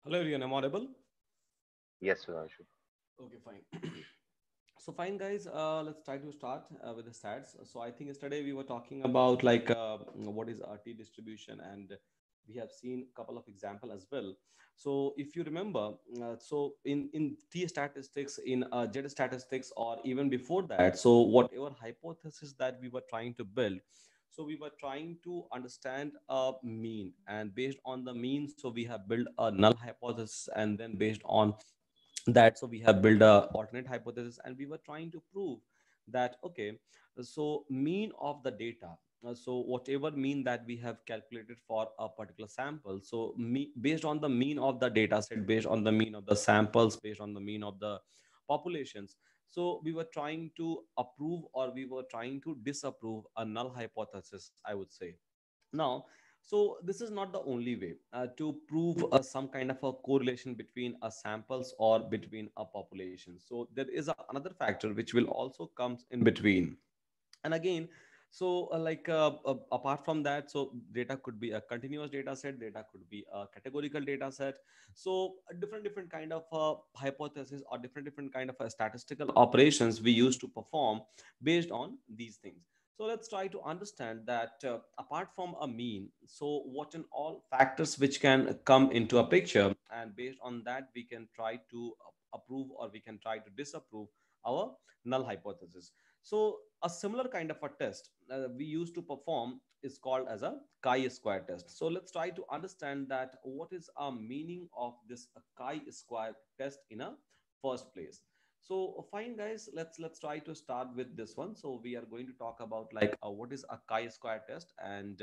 Hello, everyone. I'm audible. Yes, Sudhanshu. Okay, fine. So fine, guys. Let's try to start with the stats. So I think yesterday we were talking about like what is RT distribution, and we have seen a couple of example as well. So if you remember, so in T statistics, in Z statistics, or even before that, so whatever hypothesis that we were trying to build, so we were trying to understand a mean, and based on the mean, so we have built a null hypothesis, and then based on that, so we have built a alternate hypothesis, and we were trying to prove that okay, so mean of the data, so whatever mean that we have calculated for a particular sample, so based on the mean of the data set, based on the mean of the samples, based on the mean of the populations, so we were trying to approve or we were trying to disapprove a null hypothesis, I would say. Now, so this is not the only way to prove some kind of a correlation between a samples or between a population. So there is another factor which will also comes in between. And again, so apart from that, so data could be a continuous data set, data could be a categorical data set. So a different kind of hypothesis or different kind of statistical operations we used to perform based on these things. So let's try to understand that apart from a mean, so what in all factors which can come into a picture, and based on that we can try to approve or we can try to disapprove our null hypothesis. So a similar kind of a test we used to perform is called as a chi-square test. So let's try to understand that what is a meaning of this chi-square test in a first place. So fine, guys, let's try to start with this one. So we are going to talk about like what is a chi-square test, and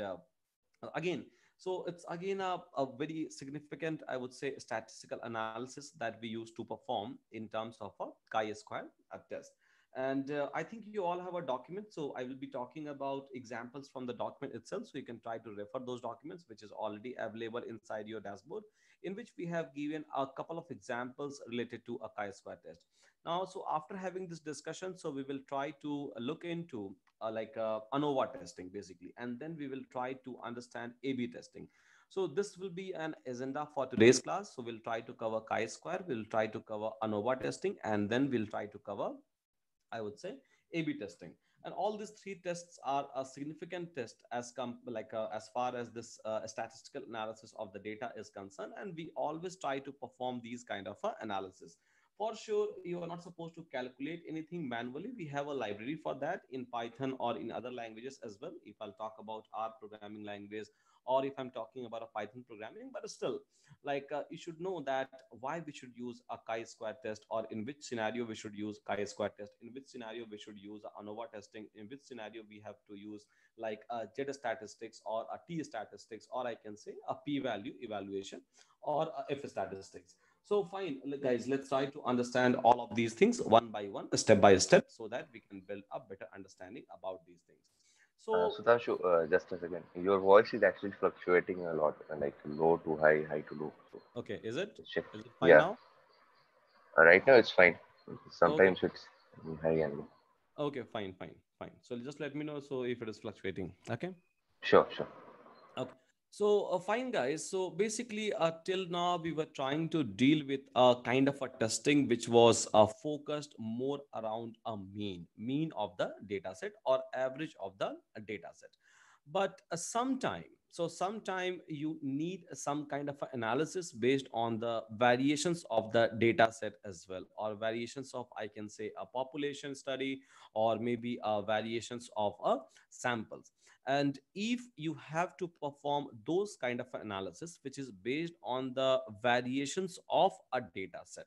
again, so it's again a very significant, I would say, statistical analysis that we use to perform in terms of a chi-square test. And I think you all have a document, so I will be talking about examples from the document itself, so you can try to refer those documents, which is already available inside your dashboard, in which we have given a couple of examples related to a chi-square test. Now, so after having this discussion, so we will try to look into ANOVA testing basically, and then we will try to understand A/B testing. So this will be an agenda for today's class. So we'll try to cover chi-square, we'll try to cover ANOVA testing, and then we'll try to cover, I would say, A/B testing. And all these three tests are a significant test as far as this statistical analysis of the data is concerned. And we always try to perform these kind of analysis. For sure, you are not supposed to calculate anything manually. We have a library for that in Python or in other languages as well. If I'll talk about our programming language, or if I'm talking about a Python programming, but still, you should know that why we should use a chi-square test, or in which scenario we should use chi-square test, in which scenario we should use ANOVA testing, in which scenario we have to use like a Z statistics or a T statistics, or I can say a p-value evaluation or a f statistics. So fine, guys, let's try to understand all of these things one by one, step by step, so that we can build a better understanding about these things. So Sudhanshu, just a second. Your voice is actually fluctuating a lot, like low to high, high to low. So okay, is it shift. is it fine Yeah. now? Right now it's fine. Okay. Sometimes it's high and low. Okay, fine, fine, fine. So just let me know so if it is fluctuating. Okay. Sure, sure. Okay. So fine, guys. So basically, till now we were trying to deal with a kind of a testing which was focused more around a mean of the data set or average of the data set. But sometime you need some kind of a analysis based on the variations of the data set as well, or variations of, I can say, a population study, or maybe variations of a samples. And if you have to perform those kind of analysis which is based on the variations of a data set,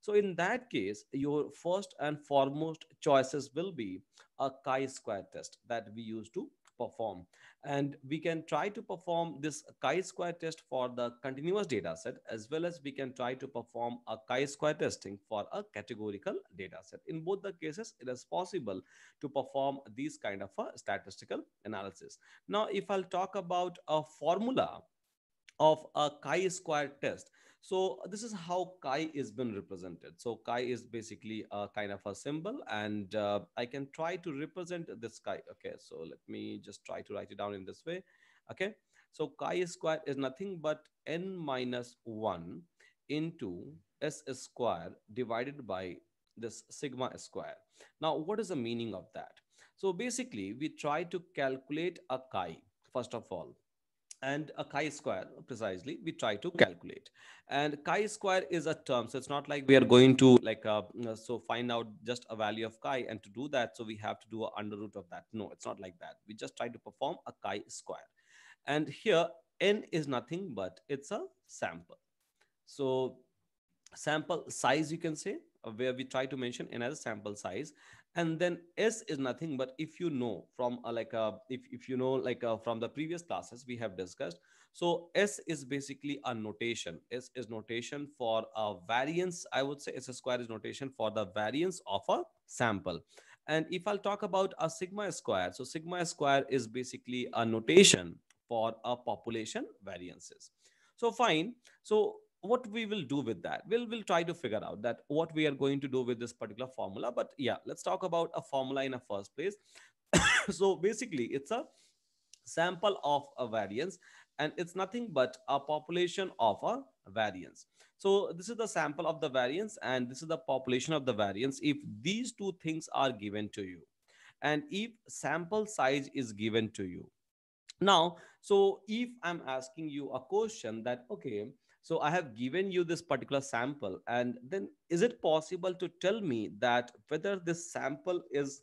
so in that case your first and foremost choices will be a chi-square test that we use to perform. And we can try to perform this chi-square test for the continuous data set, as well as we can try to perform a chi-square testing for a categorical data set. In both the cases it is possible to perform these kind of a statistical analysis. Now, if I'll talk about a formula of a chi-square test, so this is how chi is been represented. So chi is basically a kind of a symbol, and I can try to represent this chi. Okay, so let me just try to write it down in this way. Okay, so chi square is nothing but n minus 1 into s square divided by this sigma square. Now, what is the meaning of that? So basically, we try to calculate a chi, first of all, and a chi square precisely we try to calculate. And chi square is a term, so it's not like we are going to like so find out just a value of chi, and to do that so we have to do a under root of that. No, it's not like that. We just try to perform a chi square. And here n is nothing but it's a sample. So sample size, you can say, where we try to mention n as a sample size. And then s is nothing but, if you know from if you know from the previous classes we have discussed, so s is basically a notation. S is notation for a variance, I would say. S square is notation for the variance of a sample. And if I'll talk about a sigma square, so sigma square is basically a notation for a population variances. So fine. So what we will do with that, we'll try to figure out that what we are going to do with this particular formula. But yeah, let's talk about a formula in a first place. So basically it's a sample of a variance, and it's nothing but a population of a variance. So this is the sample of the variance and this is the population of the variance if these two things are given to you, and if sample size is given to you. Now, so if I'm asking you a question that, okay, so I have given you this particular sample, and then is it possible to tell me that whether this sample is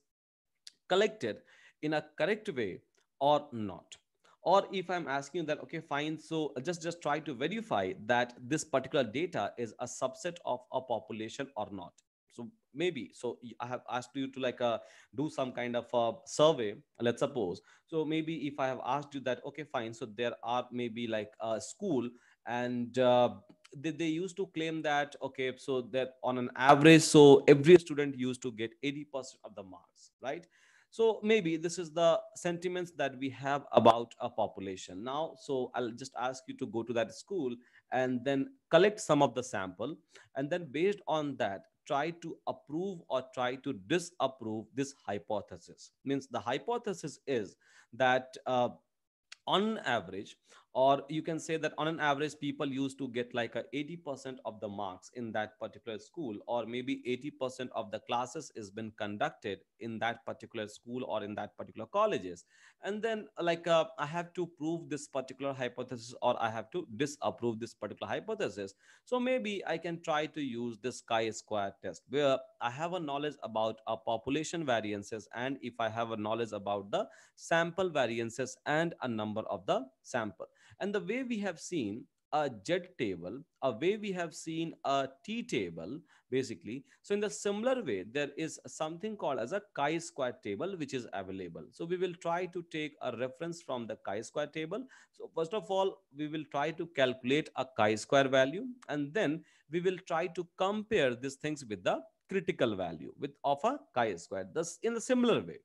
collected in a correct way or not? Or if I'm asking you that, okay, fine, so just try to verify that this particular data is a subset of a population or not. So maybe, so I have asked you to do some kind of a survey, let's suppose. So maybe if I have asked you that, okay, fine, so there are maybe like a school, and they used to claim that, okay, so that on an average, so every student used to get 80% of the marks, right? So maybe this is the sentiments that we have about a population. Now, so I'll just ask you to go to that school and then collect some of the sample, and then based on that try to approve or try to disapprove this hypothesis. Means the hypothesis is that on average, or you can say that on an average, people used to get like a 80% of the marks in that particular school, or maybe 80% of the classes is been conducted in that particular school or in that particular colleges. And then I have to prove this particular hypothesis or I have to disapprove this particular hypothesis. So maybe I can try to use this chi-square test, where I have a knowledge about a population variances, and if I have a knowledge about the sample variances and a number of the sample. And the way we have seen a z table, a way we have seen a t table, basically, so in the similar way there is something called as a chi-square table which is available. So we will try to take a reference from the chi-square table. So first of all, we will try to calculate a chi-square value, and then we will try to compare these things with the critical value with of a chi-square. Thus, in a similar way,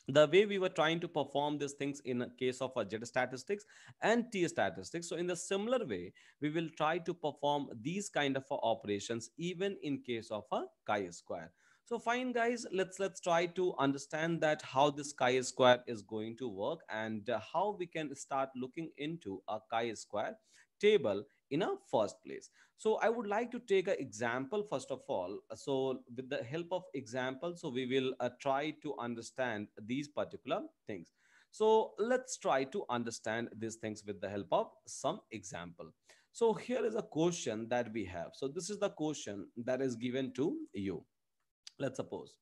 the way we were trying to perform these things in a case of a z statistics and t statistics, so in the similar way we will try to perform these kind of operations even in case of a chi-square. So fine guys, let's try to understand that how this chi-square is going to work, and how we can start looking into a chi-square table in a first place. So I would like to take an example first of all. So with the help of example, so we will try to understand these particular things. So let's try to understand these things with the help of some example. So here is a question that we have. So this is the question that is given to you. Let's suppose.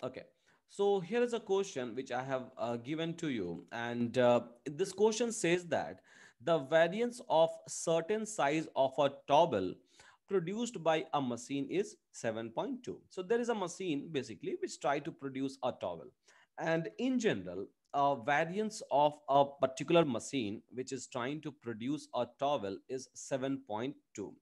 Okay. So here is a question which I have given to you, and this question says that the variance of certain size of a towel produced by a machine is 7.2. So there is a machine basically which try to produce a towel, and in general, a variance of a particular machine which is trying to produce a towel is 7.2.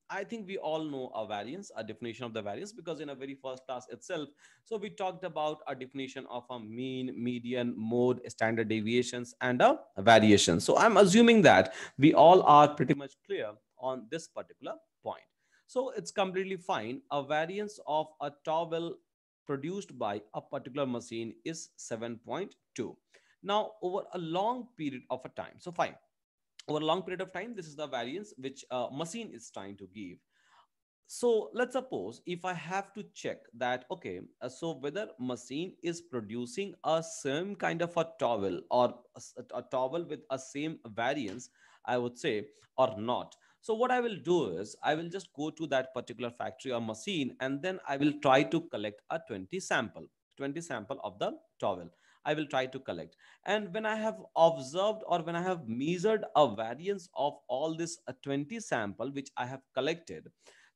I think we all know a variance, a definition of the variance, because in a very first class itself, so we talked about a definition of a mean, median, mode, standard deviations, and a variation. So I'm assuming that we all are pretty much clear on this particular point. So it's completely fine. A variance of a towel produced by a particular machine is 7.2. Now over a long period of a time, so fine, over a long period of time, this is the variance which machine is trying to give. So let's suppose if I have to check that, okay, so whether machine is producing a same kind of a towel or a towel with a same variance, I would say, or not. So what I will do is I will just go to that particular factory or machine, and then I will try to collect a 20 sample of the towel. I will try to collect. And when I have observed or when I have measured a variance of all this 20 sample which I have collected,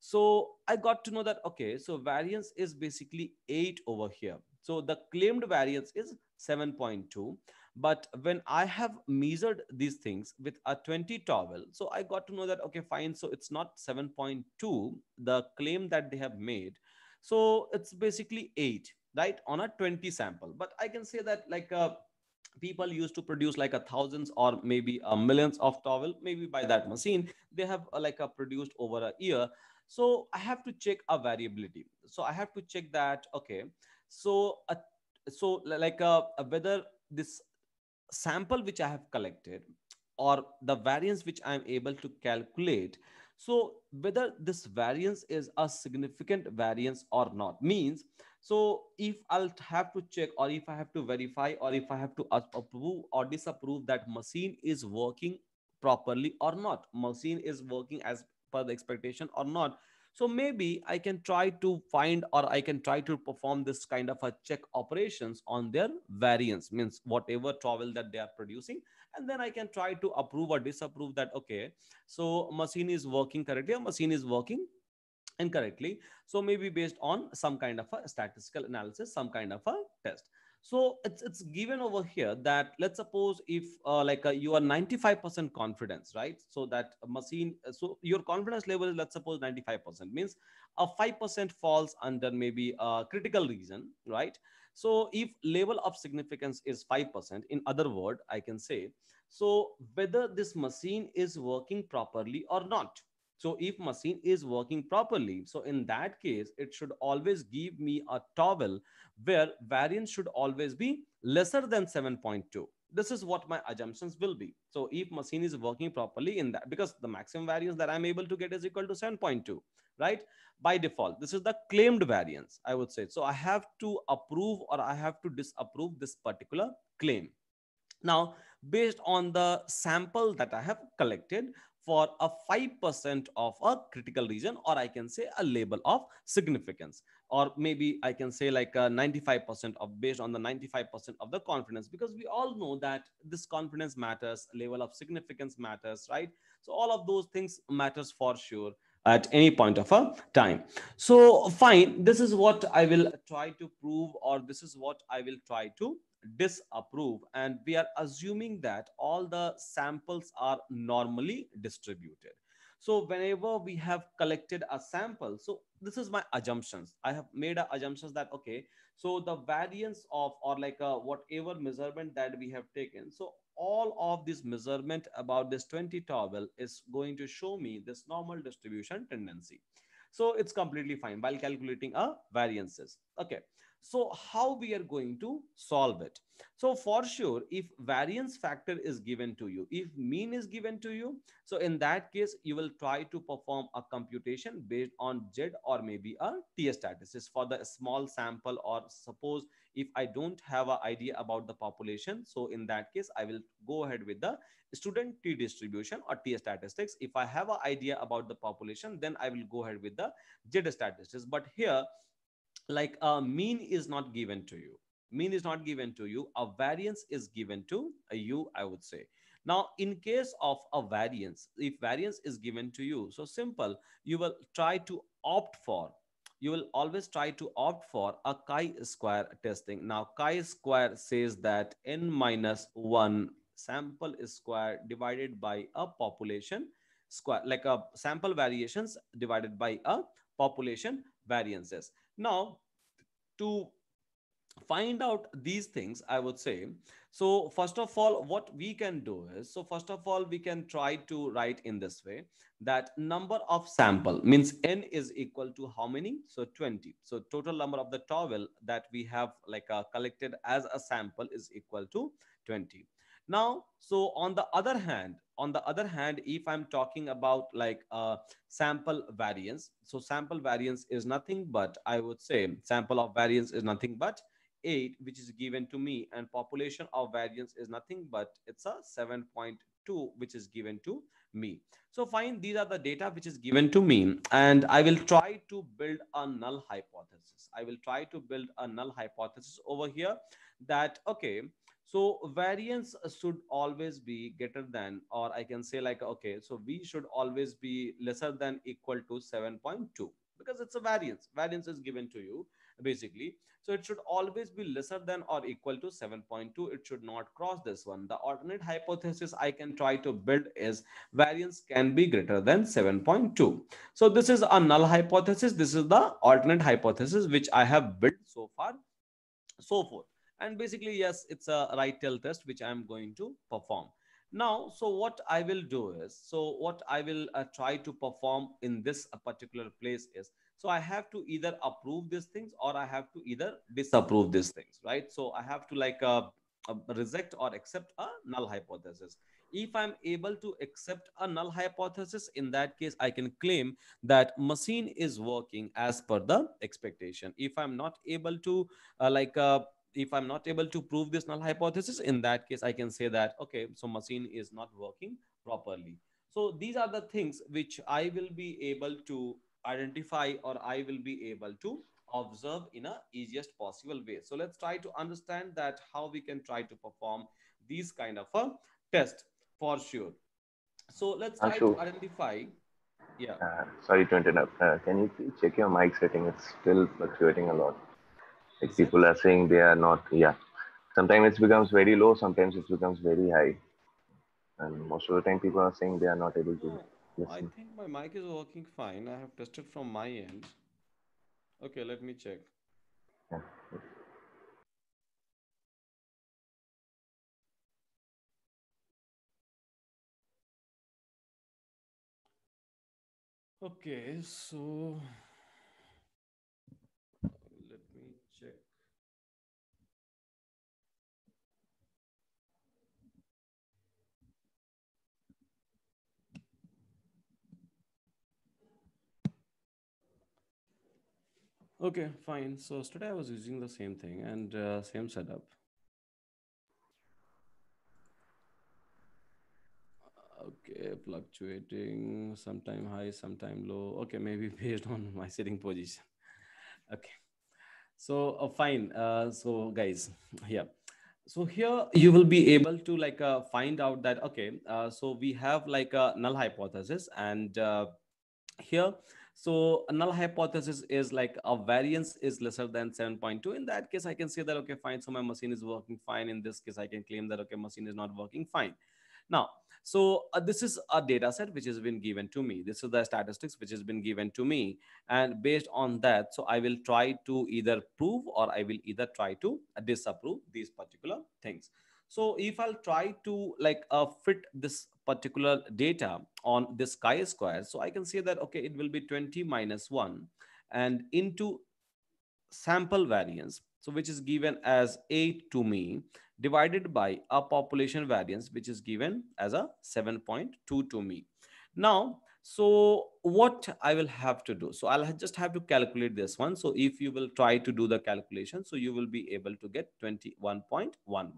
so I got to know that, okay, so variance is basically 8 over here. So the claimed variance is 7.2. But when I have measured these things with a 20 towel, so I got to know that, okay, fine. So it's not 7.2, the claim that they have made. So it's basically 8, right, on a 20 sample. But I can say that, like, people used to produce like a thousands or maybe a millions of towel, maybe by that machine they have like a produced over a year. So I have to check a variability. So I have to check that, okay, so whether this sample which I have collected or the variance which I am able to calculate, so whether this variance is a significant variance or not, means, so if I'll have to check or if I have to verify or if I have to approve or disapprove that machine is working properly or not, machine is working as per the expectation or not. So maybe I can try to find or I can try to perform this kind of a check operations on their variance, means whatever travel that they are producing, and then I can try to approve or disapprove that, okay, so machine is working correctly or machine is working incorrectly. So maybe based on some kind of a statistical analysis, some kind of a test. So it's given over here that, let's suppose if you are 95% confidence, right, so that a machine, so your confidence level is, let's suppose, 95%, means a 5% falls under maybe a critical reason, right? So if level of significance is 5%, in other word I can say, so whether this machine is working properly or not. So if machine is working properly, so in that case, it should always give me a towel where variance should always be lesser than 7.2. This is what my assumptions will be. So if machine is working properly in that, because the maximum variance that I'm able to get is equal to 7.2, right? By default, this is the claimed variance, I would say. So I have to approve or I have to disapprove this particular claim. Now, based on the sample that I have collected for a 5% of a critical region, or I can say a label of significance, or maybe I can say like a 95% of, based on the 95% of the confidence, because we all know that this confidence matters, level of significance matters, right? So all of those things matters for sure at any point of a time. So fine, this is what I will try to prove, or this is what I will try to disapprove, and we are assuming that all the samples are normally distributed. So whenever we have collected a sample, so this is my assumptions, I have made a assumptions that, okay, so the variance of, or like whatever measurement that we have taken, so all of this measurement about this 20 towel is going to show me this normal distribution tendency. So it's completely fine while calculating a variances. Okay, so how we are going to solve it? So for sure, if variance factor is given to you, if mean is given to you, so in that case you will try to perform a computation based on z or maybe a t statistics for the small sample. Or suppose if I don't have an idea about the population, so in that case I will go ahead with the student t distribution or t statistics. If I have an idea about the population, then I will go ahead with the z statistics. But here, like, a mean is not given to you, mean is not given to you, a variance is given to you, I would say. Now in case of a variance, if variance is given to you, so simple, you will try to opt for, you will always try to opt for a chi-square testing. Now chi-square says that n minus 1 sample square divided by a population square, like a sample variations divided by a population variances. Now, to find out these things, I would say. So first of all, what we can do is, so first of all we can try to write in this way, that number of sample means n is equal to how many, so 20. So total number of the towel that we have like collected as a sample is equal to 20. Now, so on the other hand, if I'm talking about like sample variance, so sample variance is nothing but, I would say, sample of variance is nothing but 8, which is given to me, and population of variance is nothing but it's a 7.2, which is given to me. So fine, these are the data which is given to me, and I will try to build a null hypothesis. I will try to build a null hypothesis over here, that okay, so variance should always be greater than, or I can say like, okay, so we should always be lesser than equal to 7.2, because it's a variance is given to you basically. So it should always be lesser than or equal to 7.2. It should not cross this one. The alternate hypothesis I can try to build is variance can be greater than 7.2. So this is a null hypothesis. This is the alternate hypothesis which I have built so far, so forth. And basically, yes, it's a right tail test which I'm going to perform now. So what I will do is, so what I will try to perform in this particular place is, so I have to either approve these things or I have to either disapprove these things, right? So I have to like reject or accept a null hypothesis. If I'm able to accept a null hypothesis, in that case I can claim that machine is working as per the expectation. If I'm not able to like if I'm not able to prove this null hypothesis, in that case I can say that okay, so machine is not working properly. So these are the things which I will be able to identify, or I will be able to observe in a easiest possible way. So let's try to understand that how we can try to perform these kind of a test for sure. So let's try to Anshu, identify. Yeah. sorry to interrupt. Can you please check your mic setting? It's still fluctuating a lot. Like Is people it? are saying they are not. Yeah. Sometimes it becomes very low. Sometimes it becomes very high. And most of the time, people are saying they are not able to No, I listen. think my mic is working fine. I have tested from my end. Okay, let me check. Yeah. Okay, so let me check. Okay, fine. So yesterday I was using the same thing and same setup. Okay, fluctuating, sometime high, sometime low. Okay, maybe based on my sitting position. Okay, so fine. So guys, here. So here you will be able to like find out that okay, so we have like a null hypothesis, and here, so a null hypothesis is like a variance is lesser than 7.2. In that case I can say that okay, fine, so my machine is working fine. In this case I can claim that okay, machine is not working fine. Now, so this is a data set which has been given to me. This is the statistics which has been given to me, and based on that, so I will try to either prove or I will either try to disapprove these particular things. So if I'll try to like fit this particular data on this chi-square, so I can say that okay, it will be 20 minus 1 and into sample variance, so which is given as 8 to me, divided by a population variance which is given as a 7.2 to me. Now, so what I will have to do, so just have to calculate this one. So if you will try to do the calculation, so you will be able to get 21.11.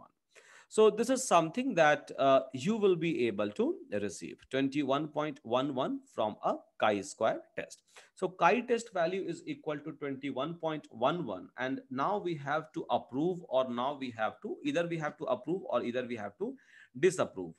So this is something that you will be able to receive 21.11 from a chi-square test. So chi-test value is equal to 21.11, and now we have to approve, or now we have to either we have to approve or either we have to disapprove.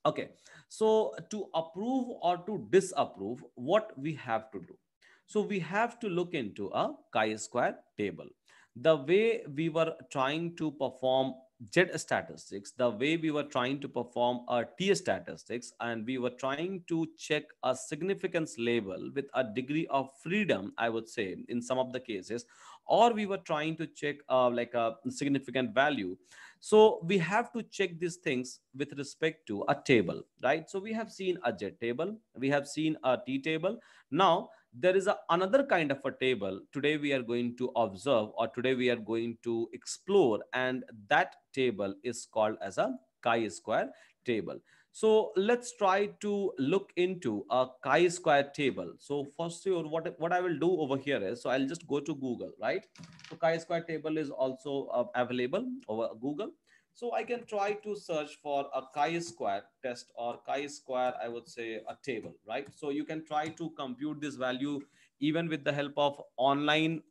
Okay, so to approve or to disapprove, what we have to do? So we have to look into a chi-square table. The way we were trying to perform Z statistics, the way we were trying to perform a T statistics, and we were trying to check a significance level with a degree of freedom, I would say, in some of the cases, or we were trying to check like a significant value. So we have to check these things with respect to a table, right? So we have seen a Z table, we have seen a T table. Now there is another kind of a table today we are going to observe, or today we are going to explore, and that table is called as a chi-square table. So let's try to look into a chi-square table. So first, what I will do over here is, so I'll just go to Google, right? So chi-square table is also available over Google. So I can try to search for a chi-square test, or chi-square, I would say, a table, right? So you can try to compute this value even with the help of online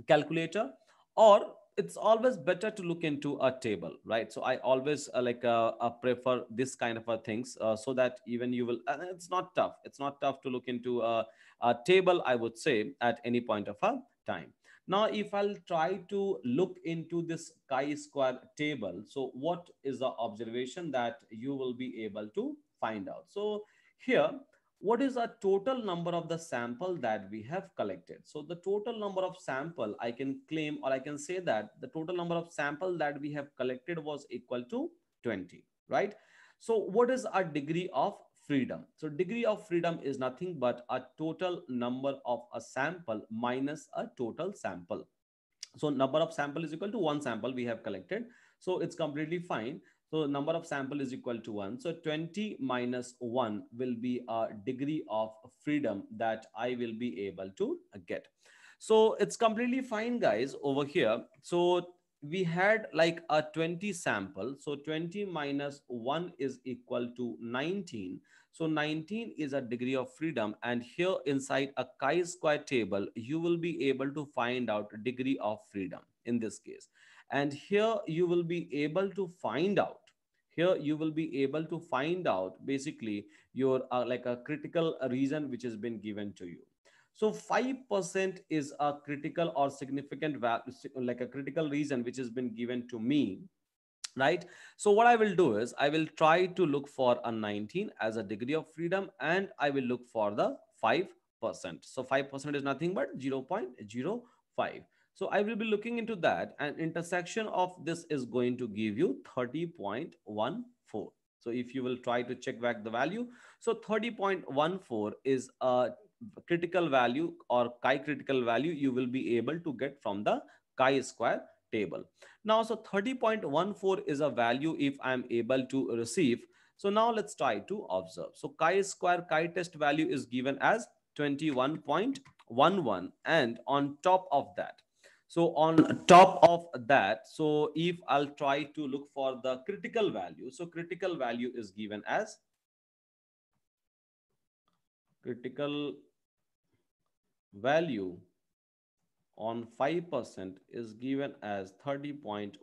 calculator, or it's always better to look into a table, right? So I always prefer this kind of things, so that even you will, it's not tough, it's not tough to look into a table, I would say, at any point of a time. Now if I'll try to look into this chi-square table, so what is the observation that you will be able to find out? So here, what is a total number of the sample that we have collected? So the total number of sample, I can claim, or I can say that the total number of sample that we have collected was equal to 20, right? So what is a degree of freedom? So degree of freedom is nothing but a total number of a sample minus a total sample. So number of sample is equal to one sample we have collected, so it's completely fine. So number of sample is equal to 1, so 20 minus 1 will be a degree of freedom that I will be able to get. So it's completely fine, guys, over here. So we had like a 20 sample, so 20 minus 1 is equal to 19. So 19 is a degree of freedom, and here inside a chi-square table, you will be able to find out degree of freedom in this case. And here you will be able to find out, here you will be able to find out basically your like a critical reason which has been given to you. So 5% is a critical or significant value, like a critical reason which has been given to me, right? So what I will do is I will try to look for a 19 as a degree of freedom, and I will look for the 5%. So 5% is nothing but 0.05. So I will be looking into that, and intersection of this is going to give you 30.14. So if you will try to check back the value, so 30.14 is a critical value, or chi critical value you will be able to get from the chi square table. Now, so 30.14 is a value if I'm able to receive. So now let's try to observe. So chi-square chi-test value is given as 21.11. And on top of that, so on top of that, so if I'll try to look for the critical value, so critical value is given as critical value on 5% is given as 30.14.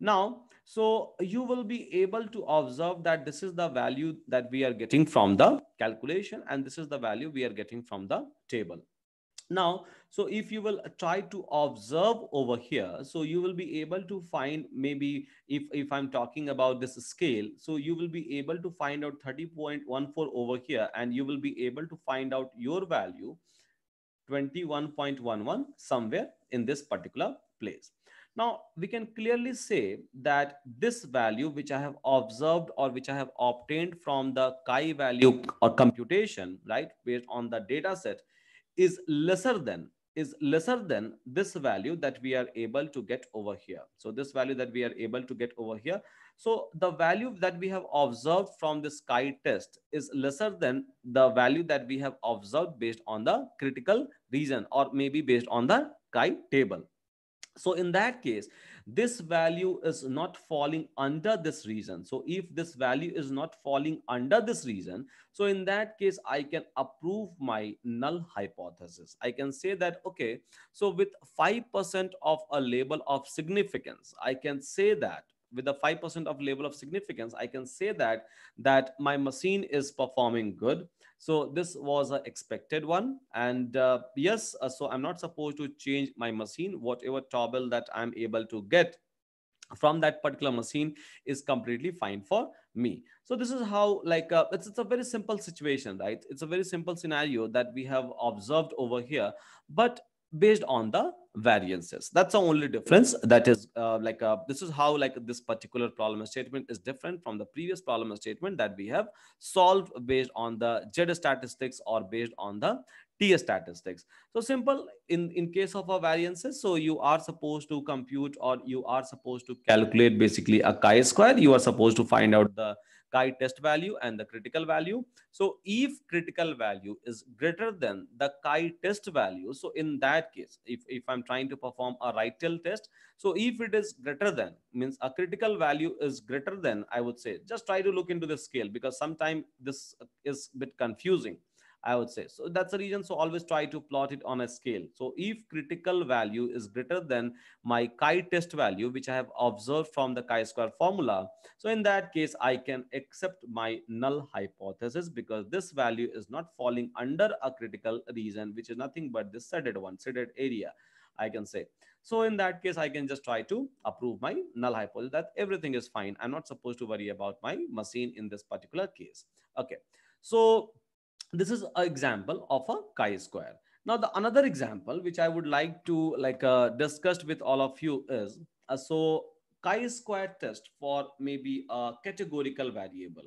Now, so you will be able to observe that this is the value that we are getting from the calculation, and this is the value we are getting from the table. Now, so if you will try to observe over here, so you will be able to find, maybe if I'm talking about this scale, so you will be able to find out 30.14 over here, and you will be able to find out your value 21.11 somewhere in this particular place. Now, we can clearly say that this value which I have observed, or which I have obtained from the chi value or computation, right, based on the data set, is lesser than, this value that we are able to get over here. So this value that we are able to get over here, so the value that we have observed from this chi test is lesser than the value that we have observed based on the critical reason, or maybe based on the chi table. So in that case, this value is not falling under this reason. So if this value is not falling under this reason, so in that case, I can approve my null hypothesis. I can say that, okay, so with 5% of a label of significance, I can say that with a 5% of label of significance, I can say that my machine is performing good. So this was an expected one. And yes, so I'm not supposed to change my machine, whatever toggle that I'm able to get from that particular machine is completely fine for me. So this is how, like, it's a very simple situation, right? It's a very simple scenario that we have observed over here, but based on the variances. That's the only difference. That is, this is how, like, this particular problem statement is different from the previous problem statement that we have solved based on the z statistics or based on the t statistics. So simple. In case of a variances, so you are supposed to compute, or you are supposed to calculate basically a chi-square. You are supposed to find out the chi-test value and the critical value. So if critical value is greater than the chi-test value, so in that case, if I'm trying to perform a right tail test, so if it is greater than, means a critical value is greater than, I would say just try to look into the scale, because sometimes this is a bit confusing, I would say. So that's the reason. So always try to plot it on a scale. So if critical value is greater than my chi-test value, which I have observed from the chi-square formula, so in that case, I can accept my null hypothesis, because this value is not falling under a critical region, which is nothing but this shaded one, shaded area, I can say. So in that case, I can just try to approve my null hypothesis that everything is fine. I'm not supposed to worry about my machine in this particular case. Okay. So this is an example of a chi-square. Now the another example which I would like to, like, discuss with all of you is, so chi-square test for maybe a categorical variable.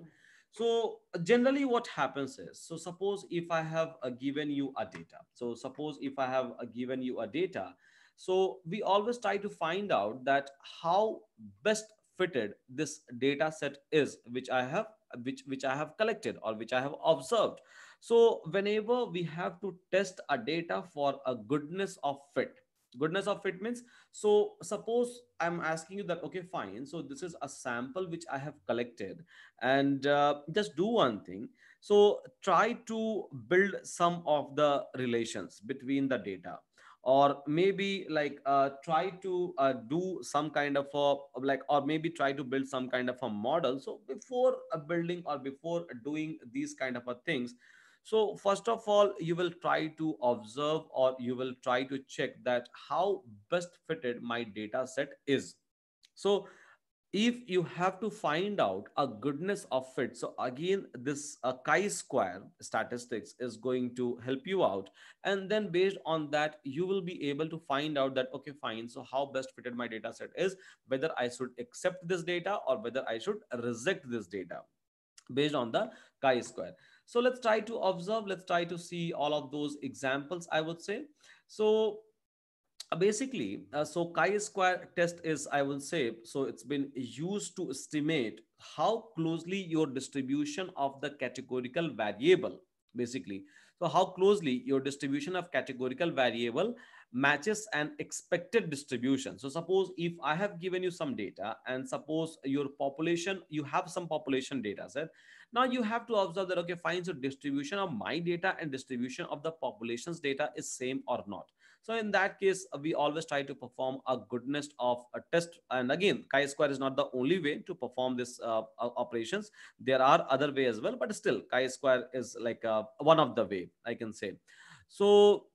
So generally what happens is, so suppose if I have given you a data, so suppose if I have given you a data, so we always try to find out that how best fitted this data set is, which I have, which I have collected or which I have observed. So whenever we have to test a data for a goodness of fit, goodness of fit means, so suppose I'm asking you that, okay, fine, so this is a sample which I have collected, and just do one thing. So try to build some of the relations between the data, or maybe like try to do some kind of a, like, or maybe try to build some kind of a model. So before building or before doing these kind of a things, so first of all, you will try to observe, or you will try to check that how best fitted my data set is. So if you have to find out a goodness of fit, so again this chi-square statistics is going to help you out, and then based on that you will be able to find out that, okay, fine, so how best fitted my data set is, whether I should accept this data or whether I should reject this data based on the chi-square. So let's try to observe, let's try to see all of those examples, I would say. So basically, so chi-square test is, I will say, so it's been used to estimate how closely your distribution of the categorical variable, basically, so how closely your distribution of categorical variable matches an expected distribution. So suppose if I have given you some data, and suppose your population, you have some population data set. Now you have to observe that, okay, fine, so distribution of my data and distribution of the population's data is same or not. So in that case, we always try to perform a goodness of a test. And again, chi-square is not the only way to perform this operations. There are other way as well, but still chi-square is like one of the way, I can say. So,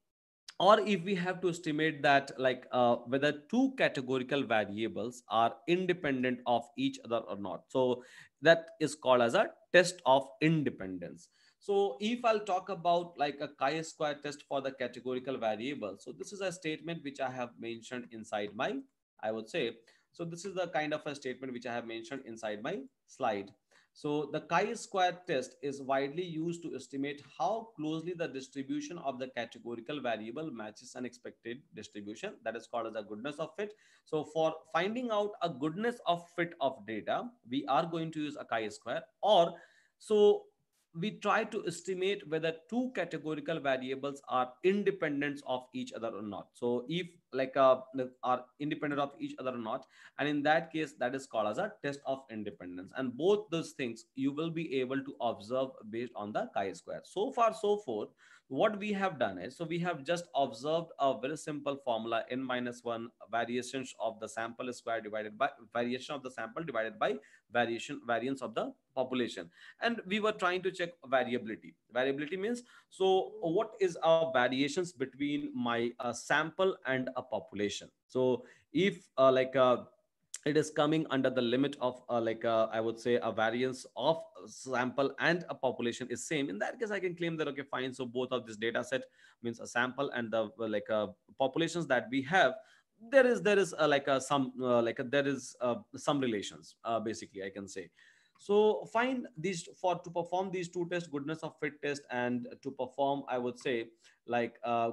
or if we have to estimate that, like, whether two categorical variables are independent of each other or not, so that is called as a test of independence. So if I'll talk about like a chi-square test for the categorical variable, so this is a statement which I have mentioned inside my, I would say, so this is the kind of a statement which I have mentioned inside my slide. So the chi-square test is widely used to estimate how closely the distribution of the categorical variable matches an expected distribution. That is called as a goodness of fit. So for finding out a goodness of fit of data, we are going to use a chi-square, or so we try to estimate whether two categorical variables are independent of each other or not. So if like are independent of each other or not, and in that case that is called as a test of independence, and both those things you will be able to observe based on the chi-square. So far so forth, what we have done is, so we have just observed a very simple formula, n minus 1 variations of the sample square divided by variation of the sample divided by variance of the population, and we were trying to check variability. Variability means, so what is our variations between my sample and a population. So if it is coming under the limit of I would say a variance of sample and a population is same. In that case, I can claim that okay, fine, so both of this data set means a sample and the populations that we have, there is some there is some relations, basically I can say. So find these for to perform these two tests, goodness of fit test, and to perform, I would say,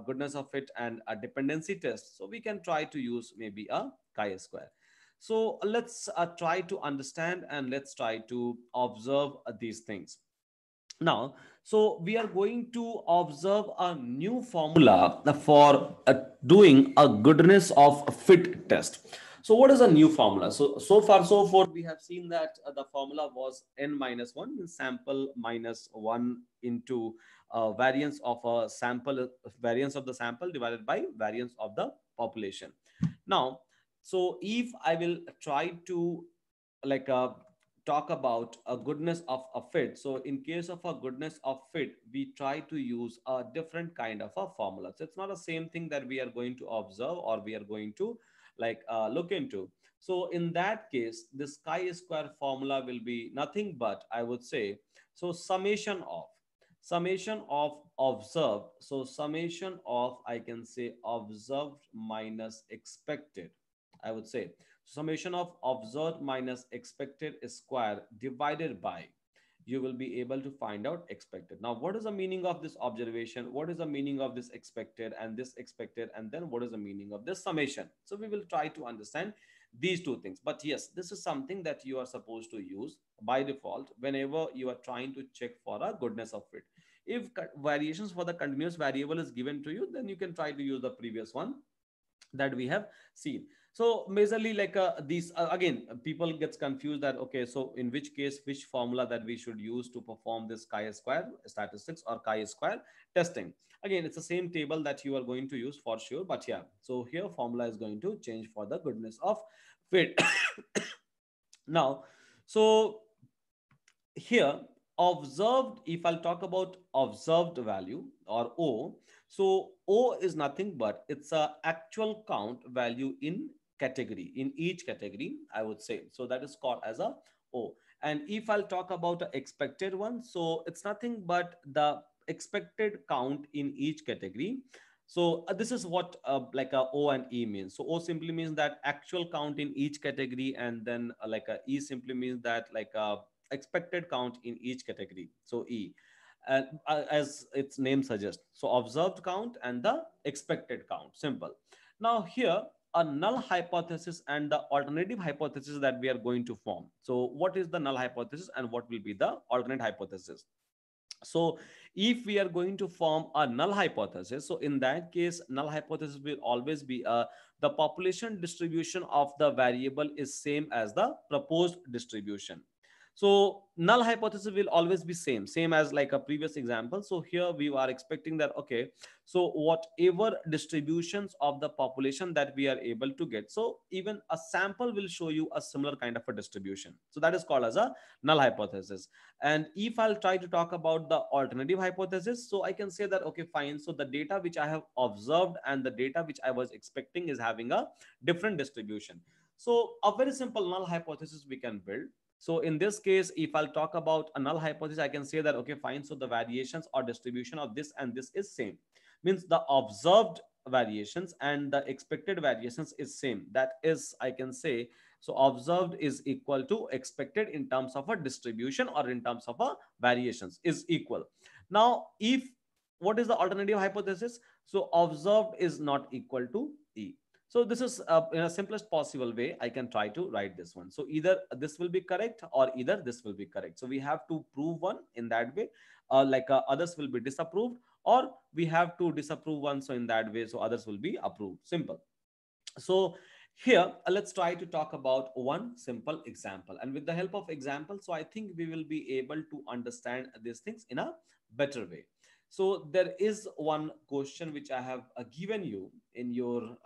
goodness of fit and a dependency test, so we can try to use maybe a chi-square. So let's try to understand and let's try to observe these things now. So we are going to observe a new formula for doing a goodness of fit test. So what is a new formula? So far so forth we have seen that the formula was n minus 1, means sample minus 1 into variance of a sample, variance of the sample divided by variance of the population. Now, so if I will try to like uh, talk about a goodness of a fit, so in case of a goodness of fit, we try to use a different kind of a formula. So it's not the same thing that we are going to observe or we are going to look into. So in that case, this chi-square formula will be nothing but, I would say, so summation of observed, so summation of, I can say, observed minus expected, I would say, summation of observed minus expected square divided by, you will be able to find out expected. Now, what is the meaning of this observation? What is the meaning of this expected and this expected? And then what is the meaning of this summation? So we will try to understand these two things. But yes, this is something that you are supposed to use by default whenever you are trying to check for a goodness of fit. If variations for the continuous variable is given to you, then you can try to use the previous one that we have seen. So majorly these again, people gets confused that okay, so in which case which formula that we should use to perform this chi-square statistics or chi-square testing. Again, it's the same table that you are going to use for sure, but yeah, so here formula is going to change for the goodness of fit. Now, so here observed, if I'll talk about observed value or O, so O is nothing but it's a actual count value in category, in each category, I would say. So that is called as a O. And if I'll talk about the expected one, so it's nothing but the expected count in each category. So this is what like a O and E means. So O simply means that actual count in each category, and then like a E simply means that like a expected count in each category. So E, as its name suggests, so observed count and the expected count. Simple. Now here, a null hypothesis and the alternative hypothesis that we are going to form. So what is the null hypothesis and what will be the alternate hypothesis? So if we are going to form a null hypothesis, so in that case, null hypothesis will always be the population distribution of the variable is same as the proposed distribution. So null hypothesis will always be same as like a previous example. So here we are expecting that okay, so whatever distributions of the population that we are able to get, so even a sample will show you a similar kind of a distribution. So that is called as a null hypothesis. And if I'll try to talk about the alternative hypothesis, so I can say that okay, fine, so the data which I have observed and the data which I was expecting is having a different distribution. So a very simple null hypothesis we can build. So in this case, if I'll talk about a null hypothesis, I can say that okay, fine, so the variations or distribution of this and this is same, means the observed variations and the expected variations is same. That is, I can say, so observed is equal to expected in terms of a distribution or in terms of a variations is equal. Now, if what is the alternative hypothesis? So observed is not equal to E. So this is in a simplest possible way I can try to write this one. So either this will be correct or either this will be correct. So we have to prove one in that way, others will be disapproved, or we have to disapprove one, so in that way, so others will be approved. Simple. So here, let's try to talk about one simple example, and with the help of example, so I think we will be able to understand these things in a better way. So there is one question which I have given you in your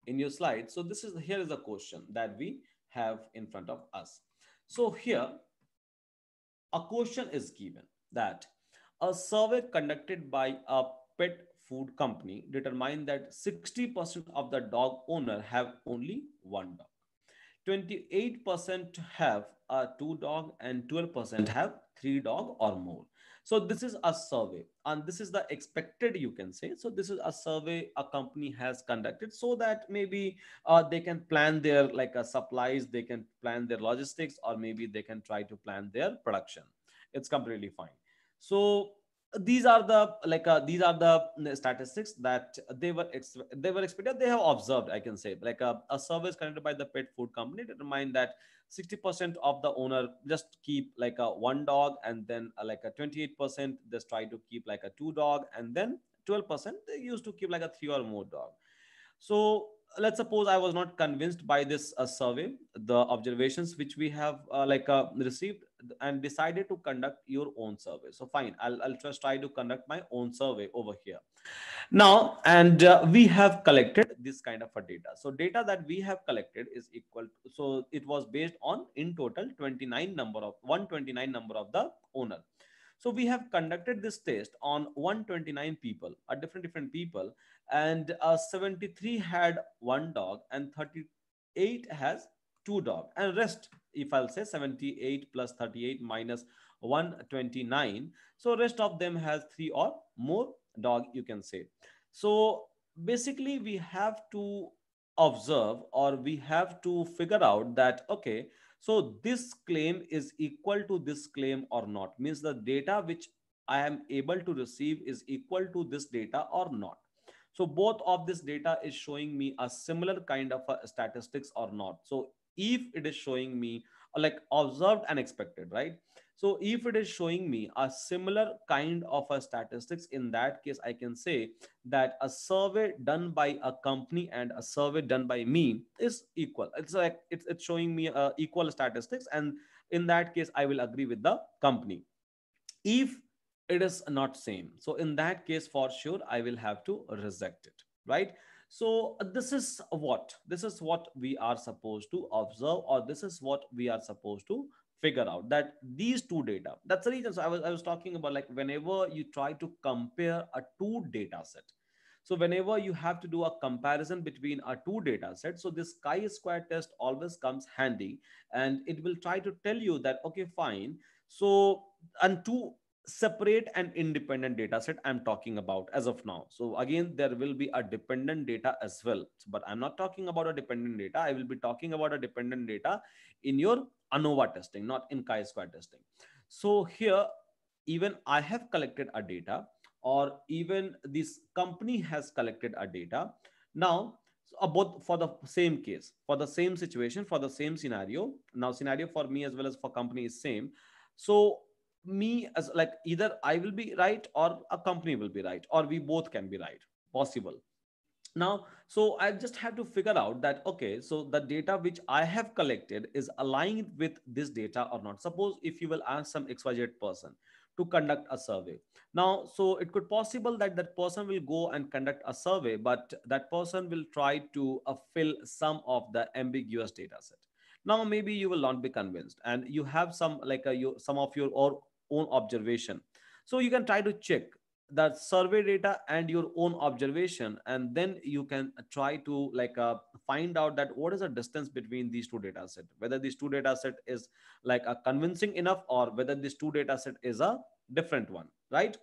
in your slide. So this is, here is a question that we have in front of us. So here a question is given that a survey conducted by a pet food company determined that 60% of the dog owner have only one dog. 28% have a two dog and 12% have three dog or more. So this is a survey and this is the expected, you can say. So this is a survey a company has conducted so that maybe they can plan their supplies, they can plan their logistics, or maybe they can try to plan their production. It's completely fine. So these are the statistics that they were expected, they have observed, I can say. A survey is conducted by the pet food company determined that 60% of the owner just keep like a one dog, and then like a 28% just try to keep like a two dog, and then 12% they used to keep like a three or more dog. So let's suppose I was not convinced by this survey, the observations which we have received, and decided to conduct your own survey. So fine, I'll just try to conduct my own survey over here now. And we have collected this kind of a data. So data that we have collected is equal to, so it was based on in total 29 number of 129 number of the owner. So we have conducted this test on 129 people, different people, and 73 had one dog and 38 has two dog, and rest, if I'll say 78 plus 38 minus 129, so rest of them has three or more dog, you can say. So basically we have to observe, or we have to figure out that okay, so this claim is equal to this claim or not, means the data which I am able to receive is equal to this data or not. So both of this data is showing me a similar kind of a statistics or not. So if it is showing me like observed and expected, right? So if it is showing me a similar kind of a statistics, in that case I can say that a survey done by a company and a survey done by me is equal. It's like it's showing me equal statistics, and in that case I will agree with the company. If it is not same, so in that case for sure I will have to reject it, right? So this is what we are supposed to observe, or this is what we are supposed to figure out, that these two data, that's the reason. So I was talking about, like, whenever you try to compare a two data set, so whenever you have to do a comparison between a two data sets, so this chi-square test always comes handy, and it will try to tell you that okay fine, so, and two separate and independent data set I'm talking about as of now. So again there will be a dependent data as well, but I'm not talking about a dependent data, I will be talking about a dependent data in your ANOVA testing, not in chi-square testing. So here, even I have collected a data, or even this company has collected a data. Now, so both for the same case, for the same situation, for the same scenario. Now scenario for me as well as for company is same. So me as like either I will be right or a company will be right, or we both can be right, possible. Now, so I just have to figure out that okay, so the data which I have collected is aligned with this data or not. Suppose if you will ask some xyz person to conduct a survey. Now, so it could possible that that person will go and conduct a survey, but that person will try to fill some of the ambiguous data set. Now maybe you will not be convinced, and you have some some of your own observation. So you can try to check that survey data and your own observation, and then you can try to find out that what is the distance between these two data set, whether these two data set is like a convincing enough, or whether this two data set is a different one, right?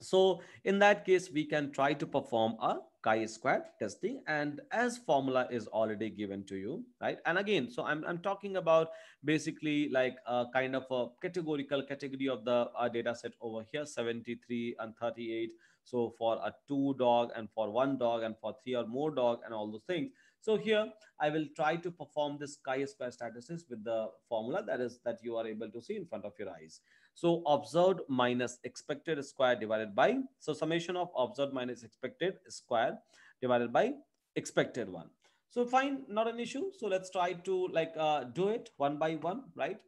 So in that case we can try to perform a chi-square testing, and as formula is already given to you, right? And again, so I'm talking about basically like a kind of a categorical category of the data set over here, 73 and 38. So for a two dog, and for one dog, and for three or more dog, and all those things. So here I will try to perform this chi-square statistics with the formula that you are able to see in front of your eyes. So observed minus expected square divided by, so summation of observed minus expected square divided by expected one. So fine, not an issue. So let's try to do it one by one, right?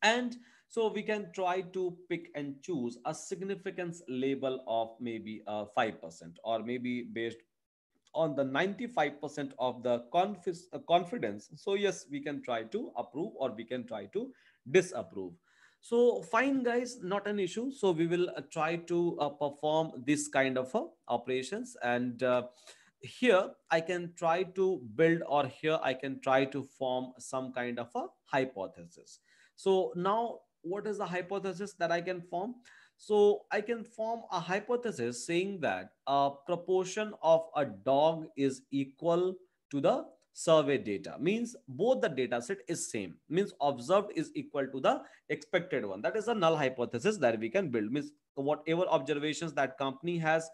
And so we can try to pick and choose a significance label of maybe 5%, or maybe based on the 95% of the confidence. So yes, we can try to approve, or we can try to disapprove. So fine guys, not an issue. So we will try to perform this kind of operations, and here I can try to build, or here I can try to form some kind of a hypothesis. So now what is the hypothesis that I can form? So I can form a hypothesis saying that a proportion of a dog is equal to the survey data, means both the data set is same, means observed is equal to the expected one. That is a null hypothesis that we can build, means whatever observations that company has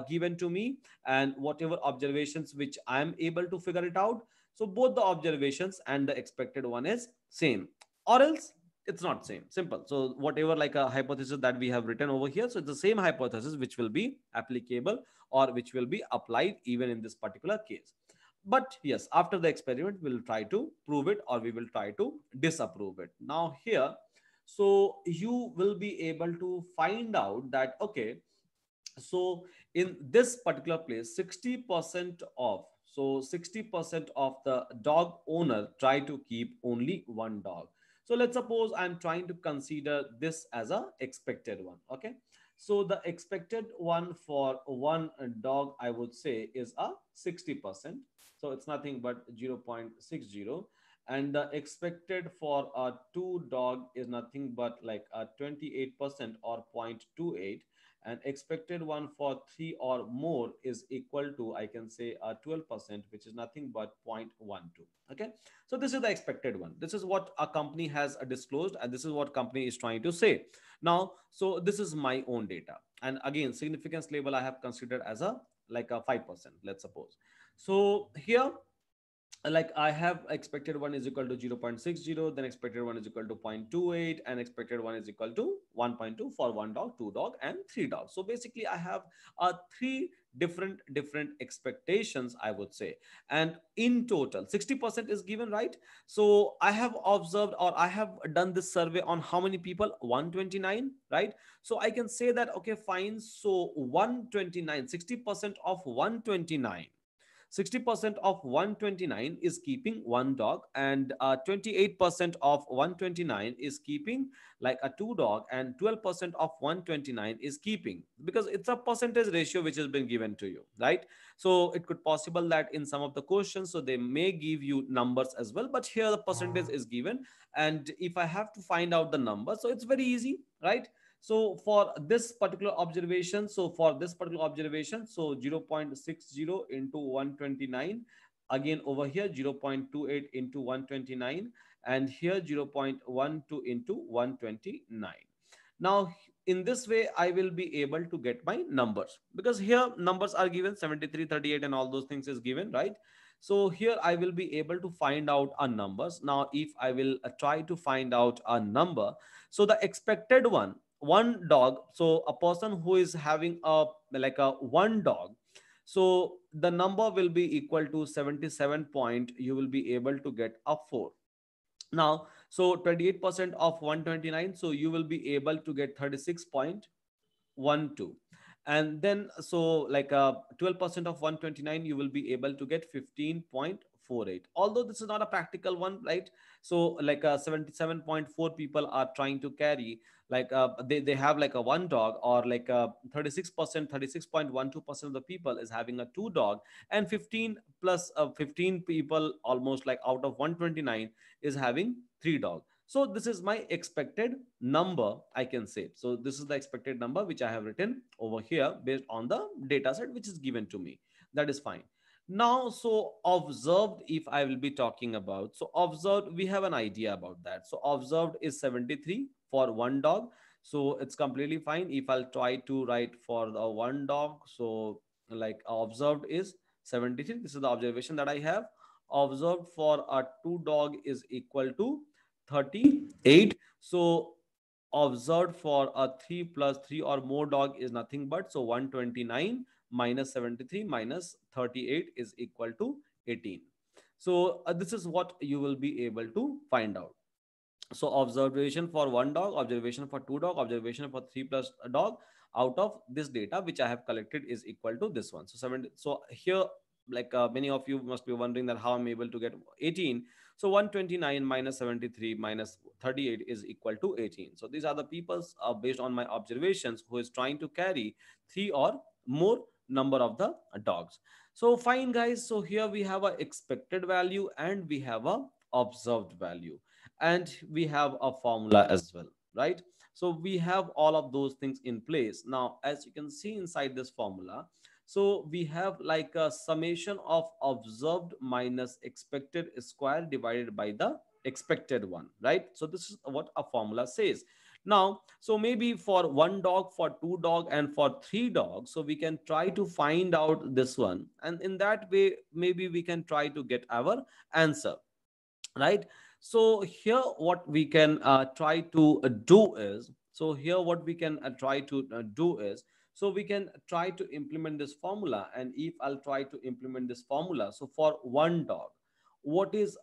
given to me, and whatever observations which I am able to figure it out, so both the observations and the expected one is same, or else it's not same. Simple. So whatever like a hypothesis that we have written over here, so it's the same hypothesis which will be applicable, or which will be applied even in this particular case. But yes, after the experiment we'll try to prove it, or we will try to disapprove it. Now here, so you will be able to find out that okay, so in this particular place 60% of, so 60% of the dog owner try to keep only one dog. So let's suppose I'm trying to consider this as a expected one. Okay, so the expected one for one dog I would say is a 60%, so it's nothing but 0.60, and the expected for a two dog is nothing but like a 28% or 0.28, and expected one for three or more is equal to, I can say, 12%, which is nothing but 0.12. Okay, so this is the expected one. This is what a company has disclosed, and this is what company is trying to say. Now, so this is my own data, and again significance level I have considered as a like a 5%, let's suppose. So here, like I have expected one is equal to 0.60, then expected one is equal to 0.28, and expected one is equal to 1.2 for one dog, two dog, and three dogs. So basically I have three different expectations, I would say, and in total 60% is given, right? So I have observed, or I have done this survey on how many people? 129, right? So I can say that okay fine, so 129, 60% of 129, 60% of 129 is keeping one dog, and 28% of 129 is keeping like a two dog, and 12% of 129 is keeping, because it's a percentage ratio which has been given to you, right? So it could possible that in some of the questions, so they may give you numbers as well, but here the percentage is given, and if I have to find out the number, so it's very easy, right? So for this particular observation, so 0.60 into 129, again over here 0.28 into 129, and here 0.12 into 129. Now in this way I will be able to get my numbers, because here numbers are given 73, 38, and all those things is given, right? So here I will be able to find out a numbers. Now if I will try to find out a number, so the expected one dog, so a person who is having a like a one dog, so the number will be equal to 77 point, you will be able to get a 4. Now so 28% of 129, so you will be able to get 36.12, and then so like 12% of 129, you will be able to get 15.48, although this is not a practical one, right? So like 77.4 people are trying to carry, like they have like a one dog, or like 36%, 36.12% of the people is having a two dog, and 15 plus 15 people almost like out of 129 is having three dog. So this is my expected number, I can say. So this is the expected number which I have written over here based on the data set which is given to me. That is fine. Now, so observed, if I will be talking about, so observed, we have an idea about that. So observed is 73 for one dog. So it's completely fine. If I'll try to write for the one dog, so like observed is 73. This is the observation that I have. Observed for a two dog is equal to 38. So observed for a 3 plus 3 or more dog is nothing but, so 129 minus 73 minus 38 is equal to 18. So this is what you will be able to find out. So observation for one dog, observation for two dog, observation for three plus a dog, out of this data which I have collected is equal to this one. So 7. So here like many of you must be wondering that how I'm able to get 18. So 129 minus 73 minus 38 is equal to 18. So these are the peoples based on my observations who is trying to carry three or more number of the dogs. So fine guys, so here we have a expected value and we have a observed value, and we have a formula as well, right? So we have all of those things in place. Now as you can see inside this formula, so we have like a summation of observed minus expected square divided by the expected one, right? So this is what a formula says. Now, so maybe for one dog, for two dog, and for three dogs, so we can try to find out this one, and in that way, maybe we can try to get our answer, right? So here what we can try to do is, so here what we can try to do is, so we can try to implement this formula. And if I'll try to implement this formula, so for one dog, what is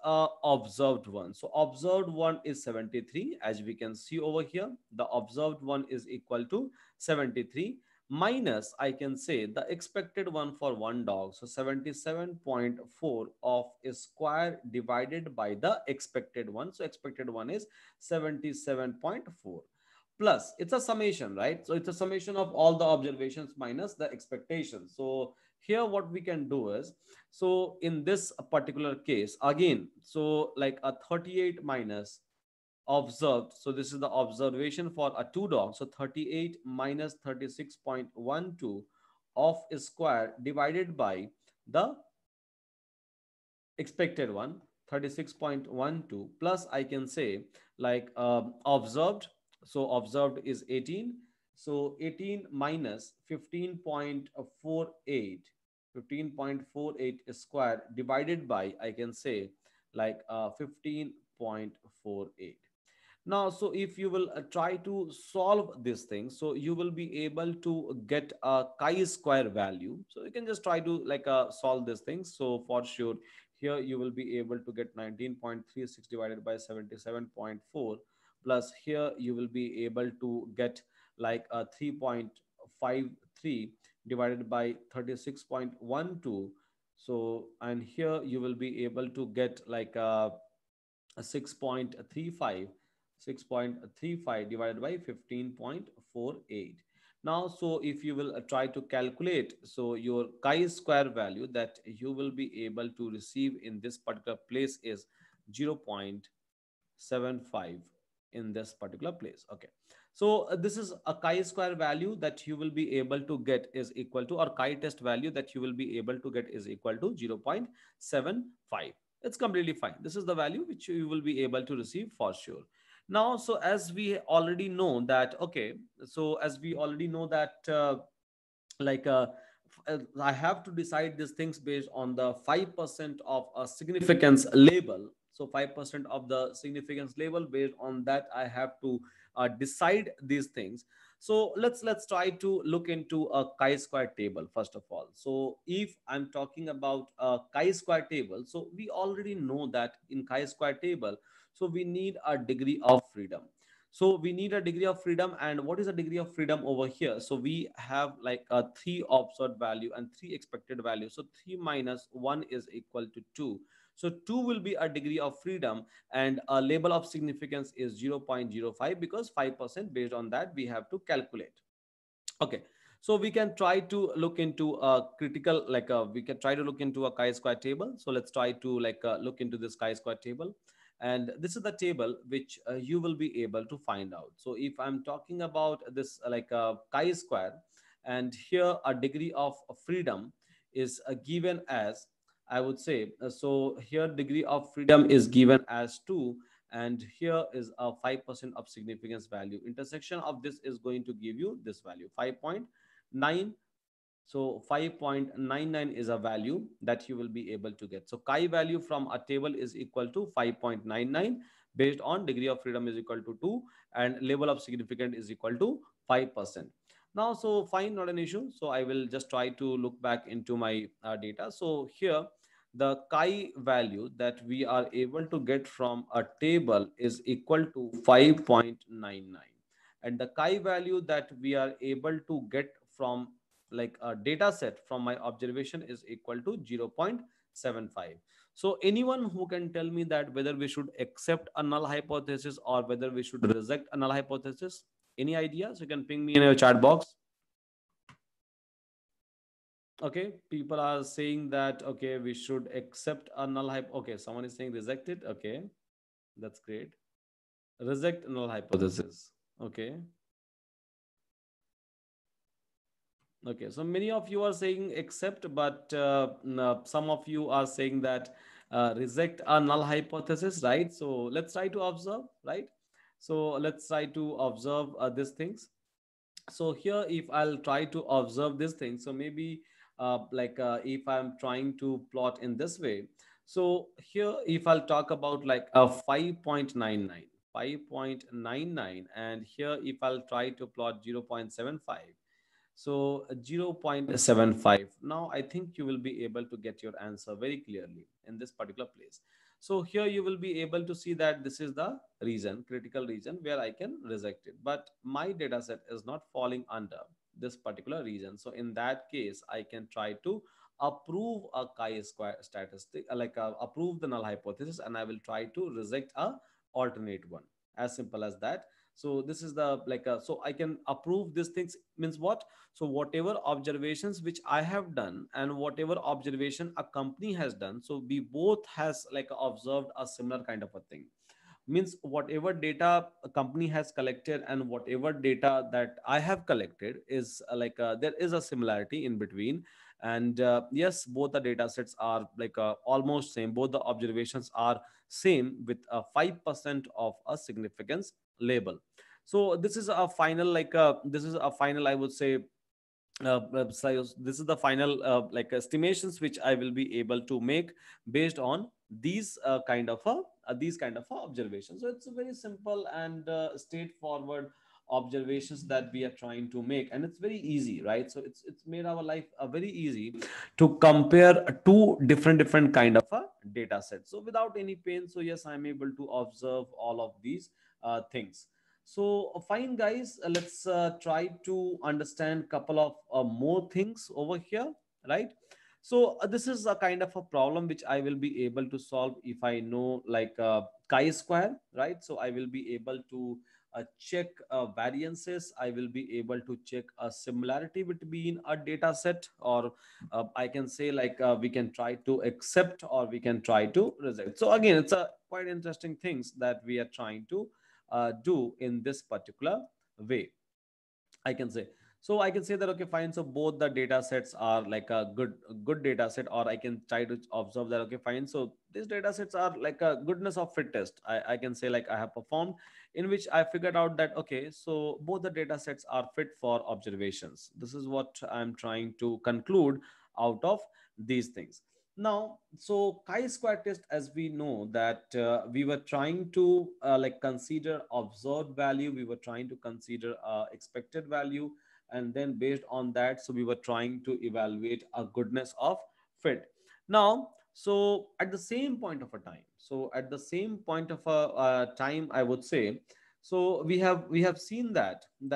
observed one? So observed one is 73, as we can see over here. The observed one is equal to 73 minus, I can say, the expected one for one dog. So 77.4 of a square divided by the expected one. So expected one is 77.4, plus it's a summation, right? So it's a summation of all the observations minus the expectations. So here what we can do is, so in this particular case again, so like a 38 minus observed, so this is the observation for a two dog. So 38 minus 36.12 of a square divided by the expected one, 36.12, plus I can say like observed. So observed is 18. So 18 minus 15.48, 15.48 square divided by, I can say, like 15.48. Now, so if you will try to solve this thing, so you will be able to get a chi-square value. So you can just try to like solve this thing. So for sure, here you will be able to get 19.36 divided by 77.4, plus here you will be able to get like a 3.53 divided by 36.12. So, and here you will be able to get like a 6.35, 6.35 divided by 15.48. Now, so if you will try to calculate, so your chi-square value that you will be able to receive in this particular place is 0.75 in this particular place. Okay. So this is a chi-square value that you will be able to get is equal to, or chi-test value that you will be able to get is equal to 0.75. It's completely fine. This is the value which you will be able to receive for sure. Now, so as we already know that, okay, so as we already know that like I have to decide these things based on the 5% of a significance label. So 5% of the significance label, based on that I have to decide these things. So let's try to look into a chi-square table first of all. So if I'm talking about a chi-square table, so we already know that in chi-square table, so we need a degree of freedom. So we need a degree of freedom. And what is a degree of freedom over here? So we have like a three observed value and three expected value. So 3 minus 1 is equal to 2. So 2 will be a degree of freedom, and a label of significance is 0.05, because 5%, based on that we have to calculate. Okay. So we can try to look into a critical, like we can try to look into a chi-square table. So let's try to like look into this chi-square table. And this is the table which you will be able to find out. So if I'm talking about this like chi-square, and here a degree of freedom is given as, I would say, so here degree of freedom is given as 2, and here is a 5% of significance value. Intersection of this is going to give you this value 5.9. So 5.99 is a value that you will be able to get. So chi value from a table is equal to 5.99, based on degree of freedom is equal to 2, and level of significance is equal to 5%. Now, so fine, not an issue. So I will just try to look back into my data. So here the chi value that we are able to get from a table is equal to 5.99, and the chi value that we are able to get from like a data set from my observation is equal to 0.75. So anyone who can tell me that whether we should accept a null hypothesis or whether we should reject a null hypothesis? Any ideas? You can ping me in your chat box. Okay, people are saying that okay, we should accept a null hypo. Okay, someone is saying reject it. Okay, that's great. Reject null hypothesis. Okay. Okay, so many of you are saying accept, but some of you are saying that reject a null hypothesis, right? So let's try to observe, right? So let's try to observe these things. So here, if I'll try to observe this thing, so maybe if I'm trying to plot in this way, so here, if I'll talk about like a 5.99, and here if I'll try to plot 0.75, so 0.75. Now I think you will be able to get your answer very clearly in this particular place. So here you will be able to see that this is the region, critical region where I can reject it. But my data set is not falling under this particular region. So in that case, I can try to approve a chi-square statistic, approve the null hypothesis, and I will try to reject a alternate one. As simple as that. So this is the so I can approve these things means what? So whatever observations which I have done and whatever observation a company has done, so we both has like observed a similar kind of a thing. Means whatever data a company has collected and whatever data that I have collected is there is a similarity in between. And yes, both the data sets are almost same. Both the observations are same with a 5% of a significance label. So this is a final this is a final, I would say, so this is the final estimations which I will be able to make based on these kind of observations. So it's a very simple and straightforward observations that we are trying to make, and it's very easy, right? So it's made our life very easy to compare two different kind of a data set, so without any pain. So yes, I'm able to observe all of these things. So fine, guys, let's try to understand couple of more things over here, right? So this is a kind of a problem which I will be able to solve if I know chi-square, right? So I will be able to check variances. I will be able to check a similarity between a data set, or I can say we can try to accept or we can try to reject. So again, it's a quite interesting things that we are trying to do in this particular way, I can say. So I can say that okay, fine. So both the data sets are like a good data set, or I can try to observe that okay, fine. So these data sets are like a goodness of fit test. I can say like I have performed, in which I figured out that okay, so both the data sets are fit for observations. This is what I'm trying to conclude out of these things. Now, so chi-square test, as we know that we were trying to consider observed value, we were trying to consider expected value, and then based on that, so we were trying to evaluate a goodness of fit. Now, so at the same point of a time, so at the same point of a time, I would say, so we have seen that these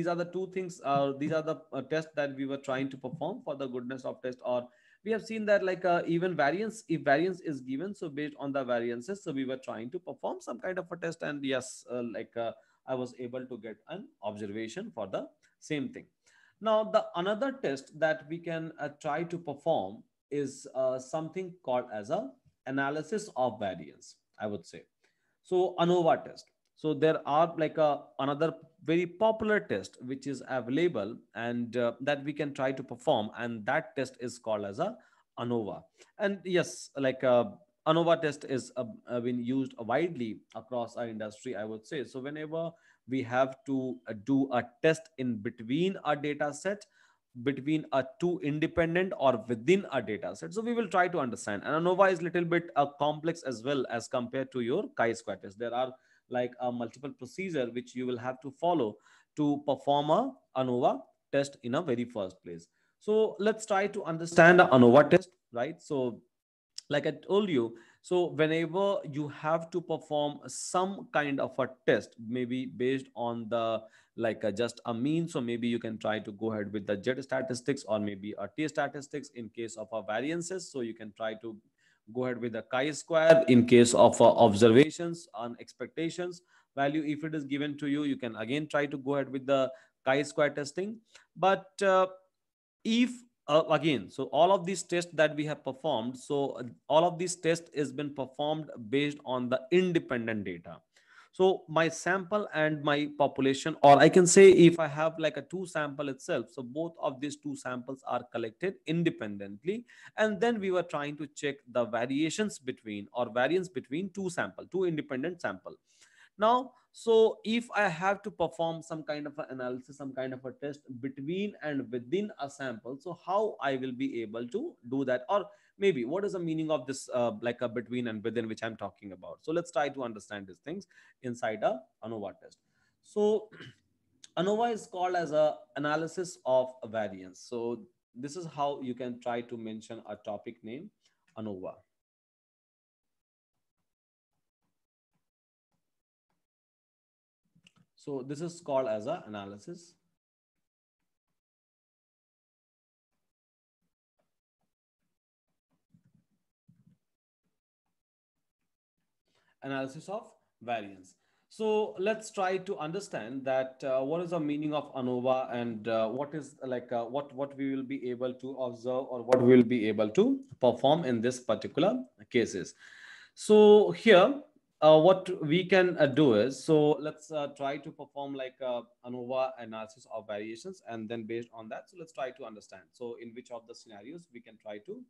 are the two things, these are the tests that we were trying to perform for the goodness of test. Or we have seen that even variance, if variance is given, so based on the variances, so we were trying to perform some kind of a test, and yes, I was able to get an observation for the same thing. Now the another test that we can try to perform is something called as a analysis of variance, I would say. So ANOVA test. So there are another very popular test which is available, and that we can try to perform, and that test is called as a ANOVA. And yes, ANOVA test is been used widely across our industry, I would say. So whenever we have to do a test in between a data set, between a two independent or within a data set, so we will try to understand. And ANOVA is little bit complex as well as compared to your chi-square test. There are like a multiple procedure which you will have to follow to perform a ANOVA test in a very first place. So let's try to understand the ANOVA test, right? So like I told you, So whenever you have to perform some kind of a test, maybe based on the just a mean, so maybe you can try to go ahead with the z statistics or maybe a t statistics in case of a variances. So you can try to go ahead with the chi-square in case of observations on expectations value. If it is given to you, you can again try to go ahead with the chi-square testing. But if again, so all of these tests that we have performed, so all of these tests has been performed based on the independent data. So my sample and my population, or I can say if I have like a two sample itself, so both of these two samples are collected independently, and then we were trying to check the variations between or variance between two independent sample. Now, so if I have to perform some kind of an analysis, some kind of a test between and within a sample, so how I will be able to do that? Or maybe what is the meaning of this like a between and within, which I'm talking about? So let's try to understand these things inside a ANOVA test. So ANOVA is called as a analysis of a variance. So this is how you can try to mention a topic name, ANOVA. So this is called as a analysis of variance. So let's try to understand that what is the meaning of ANOVA, and what is what we will be able to observe or what we will be able to perform in this particular cases. So here, what we can do is, so let's try to perform like ANOVA analysis of variations, and then based on that, so let's try to understand. So in which of the scenarios we can try to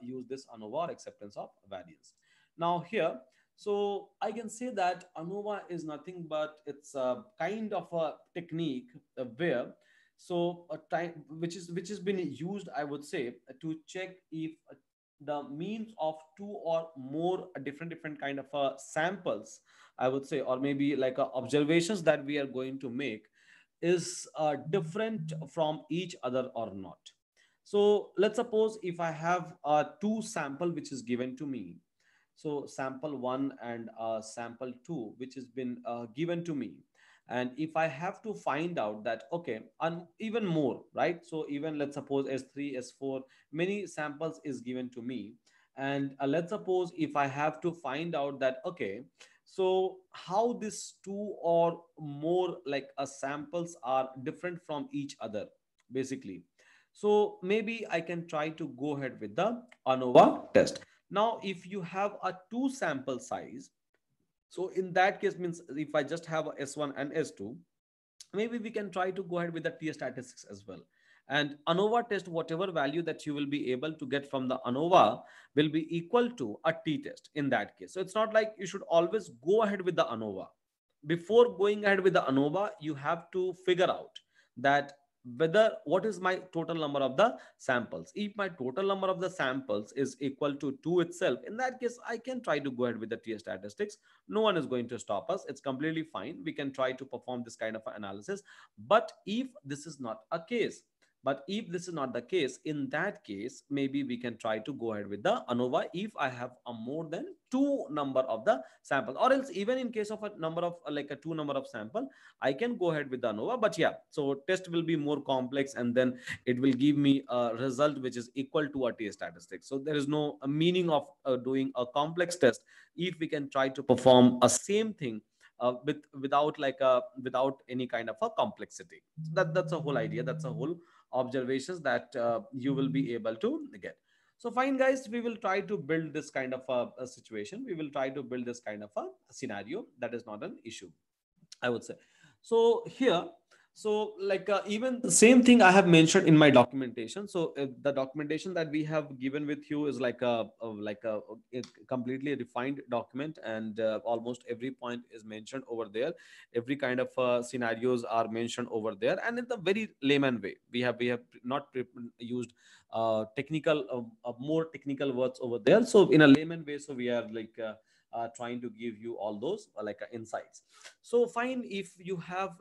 use this ANOVA or acceptance of variance. Now here, so I can say that ANOVA is nothing but it's a kind of a technique where so a time which has been used, I would say, to check if the means of two or more different kind of samples, I would say, or maybe like observations that we are going to make is different from each other or not. So let's suppose if I have a two sample which is given to me, so sample 1 and sample 2 which has been given to me, and if I have to find out that okay, and even more, right? So even let's suppose S3 S4 many samples is given to me, and let's suppose if I have to find out that okay, so how these two or more samples are different from each other basically. So maybe I can try to go ahead with the ANOVA test. Now, if you have a two sample size, so in that case means if I just have a S1 and S2, maybe we can try to go ahead with the T statistics as well. And ANOVA test, whatever value that you will be able to get from the ANOVA will be equal to a T test in that case. So it's not like you should always go ahead with the ANOVA. Before going ahead with the ANOVA, you have to figure out that whether what is my total number of the samples. If my total number of the samples is equal to 2 itself, in that case I can try to go ahead with the T statistics. No one is going to stop us. It's completely fine. We can try to perform this kind of analysis. But if this is not a case, but if this is not the case, in that case, maybe we can try to go ahead with the ANOVA if I have a more than two number of the sample, or else even in case of a number of like a two number of sample, I can go ahead with the ANOVA. But yeah, so test will be more complex, and then it will give me a result which is equal to a T statistics. So there is no meaning of doing a complex test if we can try to perform a same thing without any kind of a complexity. So that's a whole idea, that's a whole observations that you will be able to get. So fine guys, we will try to build this kind of a situation, we will try to build this kind of a scenario. That is not an issue, I would say. So here, so even the same thing I have mentioned in my documentation. So the documentation that we have given with you is a completely refined document, and almost every point is mentioned over there. Every kind of scenarios are mentioned over there, and in the very layman way. We have not used technical more technical words over there. So in a layman way, so we are trying to give you all those insights. So fine, if you have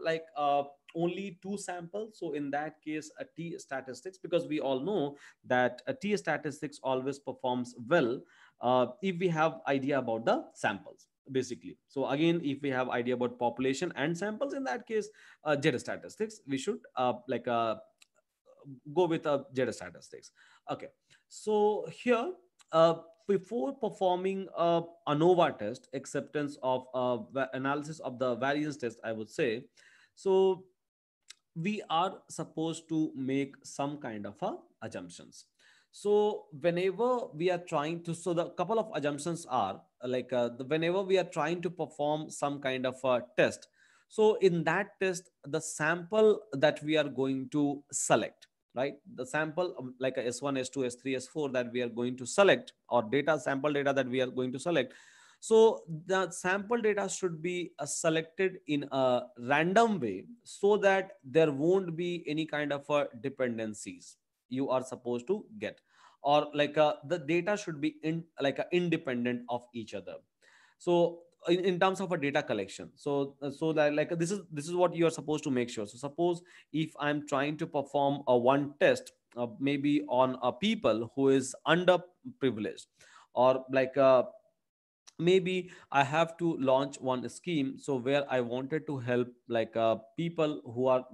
only two samples, so in that case a t statistics, because we all know that a t statistics always performs well if we have idea about the samples basically. So again, if we have idea about population and samples, in that case j statistics we should go with Jada statistics. Okay, so here, uh, before performing a ANOVA test, acceptance of analysis of the variance test, I would say, so we are supposed to make some kind of assumptions. So whenever we are trying to, so the couple of assumptions are whenever we are trying to perform some kind of a test, so in that test the sample that we are going to select, right, the sample like a S1, S2, S3, S4 that we are going to select, or data, sample data that we are going to select, so the sample data should be selected in a random way, so that there won't be any kind of dependencies you are supposed to get, or the data should be independent of each other. So in terms of a data collection, so that this is what you are supposed to make sure. So suppose if I'm trying to perform a one test, maybe on a people who is underprivileged, or maybe I have to launch one scheme, so where I wanted to help people who are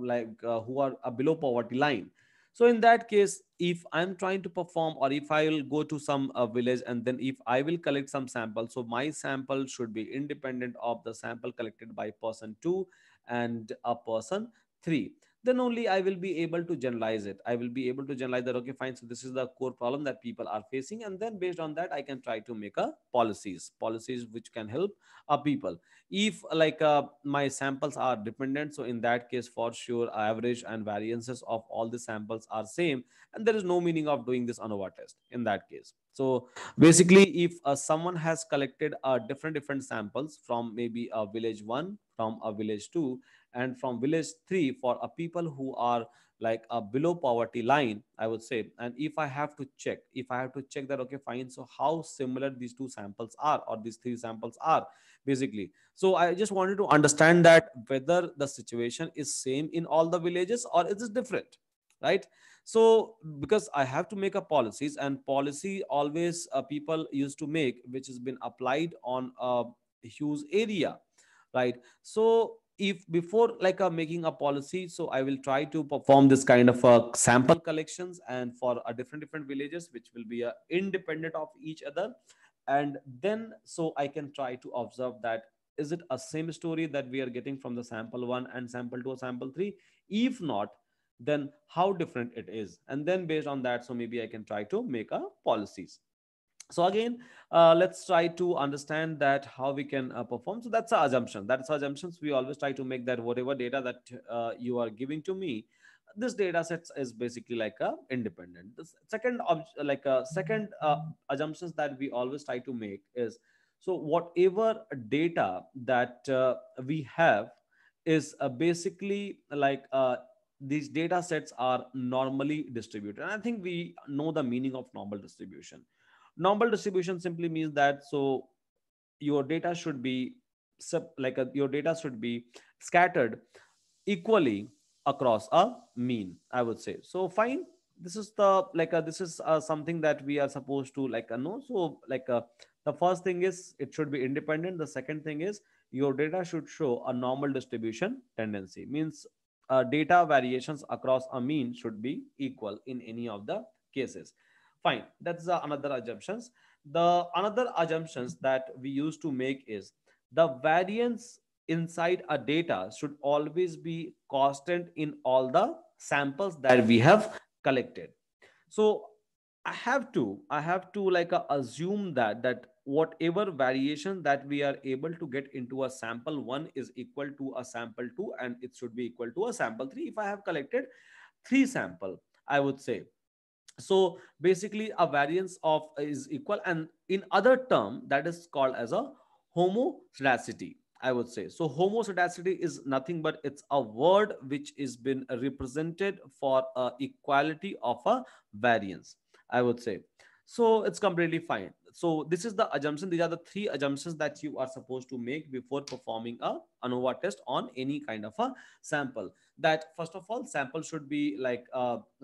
below poverty line. So in that case, if I'm trying to perform, or if I will go to some village, and then if I will collect some samples, so my sample should be independent of the sample collected by person 2 and a person 3. Then only I will be able to generalize it. I will be able to generalize that, okay, fine, so this is the core problem that people are facing, and then based on that I can try to make a policies which can help people. If my samples are dependent, so in that case for sure average and variances of all the samples are same, and there is no meaning of doing this ANOVA test in that case. So basically, if someone has collected different samples from maybe a village 1, from a village 2, and from village 3 for a people who are like a below poverty line, I would say, and if I have to check that, okay, fine, so how similar these two samples are, or these three samples are basically. So I just wanted to understand that whether the situation is same in all the villages or it is different, right? So because I have to make a policies, and policy always people used to make, which has been applied on a huge area, right? So if before making a policy, so I will try to perform this kind of sample collections, and for a different villages which will be independent of each other, and then so I can try to observe that is it a same story that we are getting from the sample 1 and sample 2 or sample 3. If not, then how different it is, and then based on that, so maybe I can try to make a policies. So again, let's try to understand that how we can perform. So that's our assumption, that's our assumptions. We always try to make that whatever data that you are giving to me, this data sets is basically like a independent. The second second assumptions that we always try to make is, so whatever data that we have is basically these data sets are normally distributed, and I think we know the meaning of normal distribution. Normal distribution simply means that, so your data should be your data should be scattered equally across a mean, I would say. So fine, this is the this is something that we are supposed to know. So the first thing is it should be independent. The second thing is your data should show a normal distribution tendency, means data variations across a mean should be equal in any of the cases. Fine, that's another assumptions. The another assumptions that we used to make is the variance inside a data should always be constant in all the samples that we have collected. So I have to assume that whatever variation that we are able to get into a sample 1 is equal to a sample 2, and it should be equal to a sample 3 if I have collected 3 sample, I would say. So basically a variance of is equal, and in other term that is called as a homoscedasticity, I would say. So homoscedasticity is nothing but it's a word which is been represented for equality of a variance, I would say. So it's completely fine. So this is the assumption. These are the three assumptions that you are supposed to make before performing a ANOVA test on any kind of a sample. That first of all, sample should be like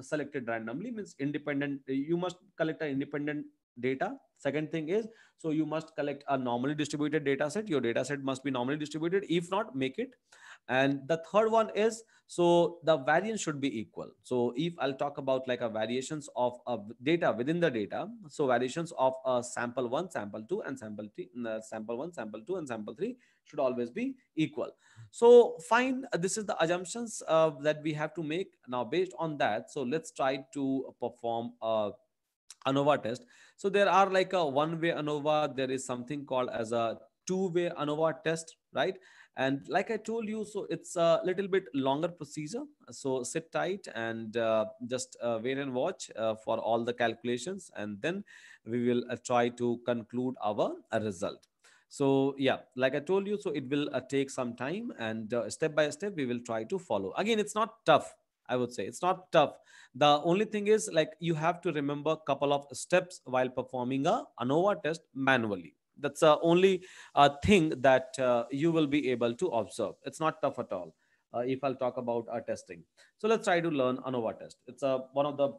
selected randomly, means independent. You must collect an independent data. Second thing is, so you must collect a normally distributed data set. Your data set must be normally distributed. If not, make it. And the third one is, so the variance should be equal. So if I'll talk about like a variations of data within the data, so variations of sample 1, sample 2, and sample 3, sample 1, sample 2, and sample 3 should always be equal. So fine, this is the assumptions that we have to make. Now based on that, so let's try to perform a ANOVA test. So there are like a one-way ANOVA. There is something called as a two-way ANOVA test, right? And like I told you, so it's a little bit longer procedure. So sit tight and just wait and watch for all the calculations, and then we will try to conclude our result. So yeah, like I told you, so it will take some time, and step by step we will try to follow. Again, it's not tough. I would say it's not tough. The only thing is, like, you have to remember a couple of steps while performing a ANOVA test manually. That's the only thing that you will be able to observe. It's not tough at all. If I'll talk about testing, so let's try to learn ANOVA test. It's one of the,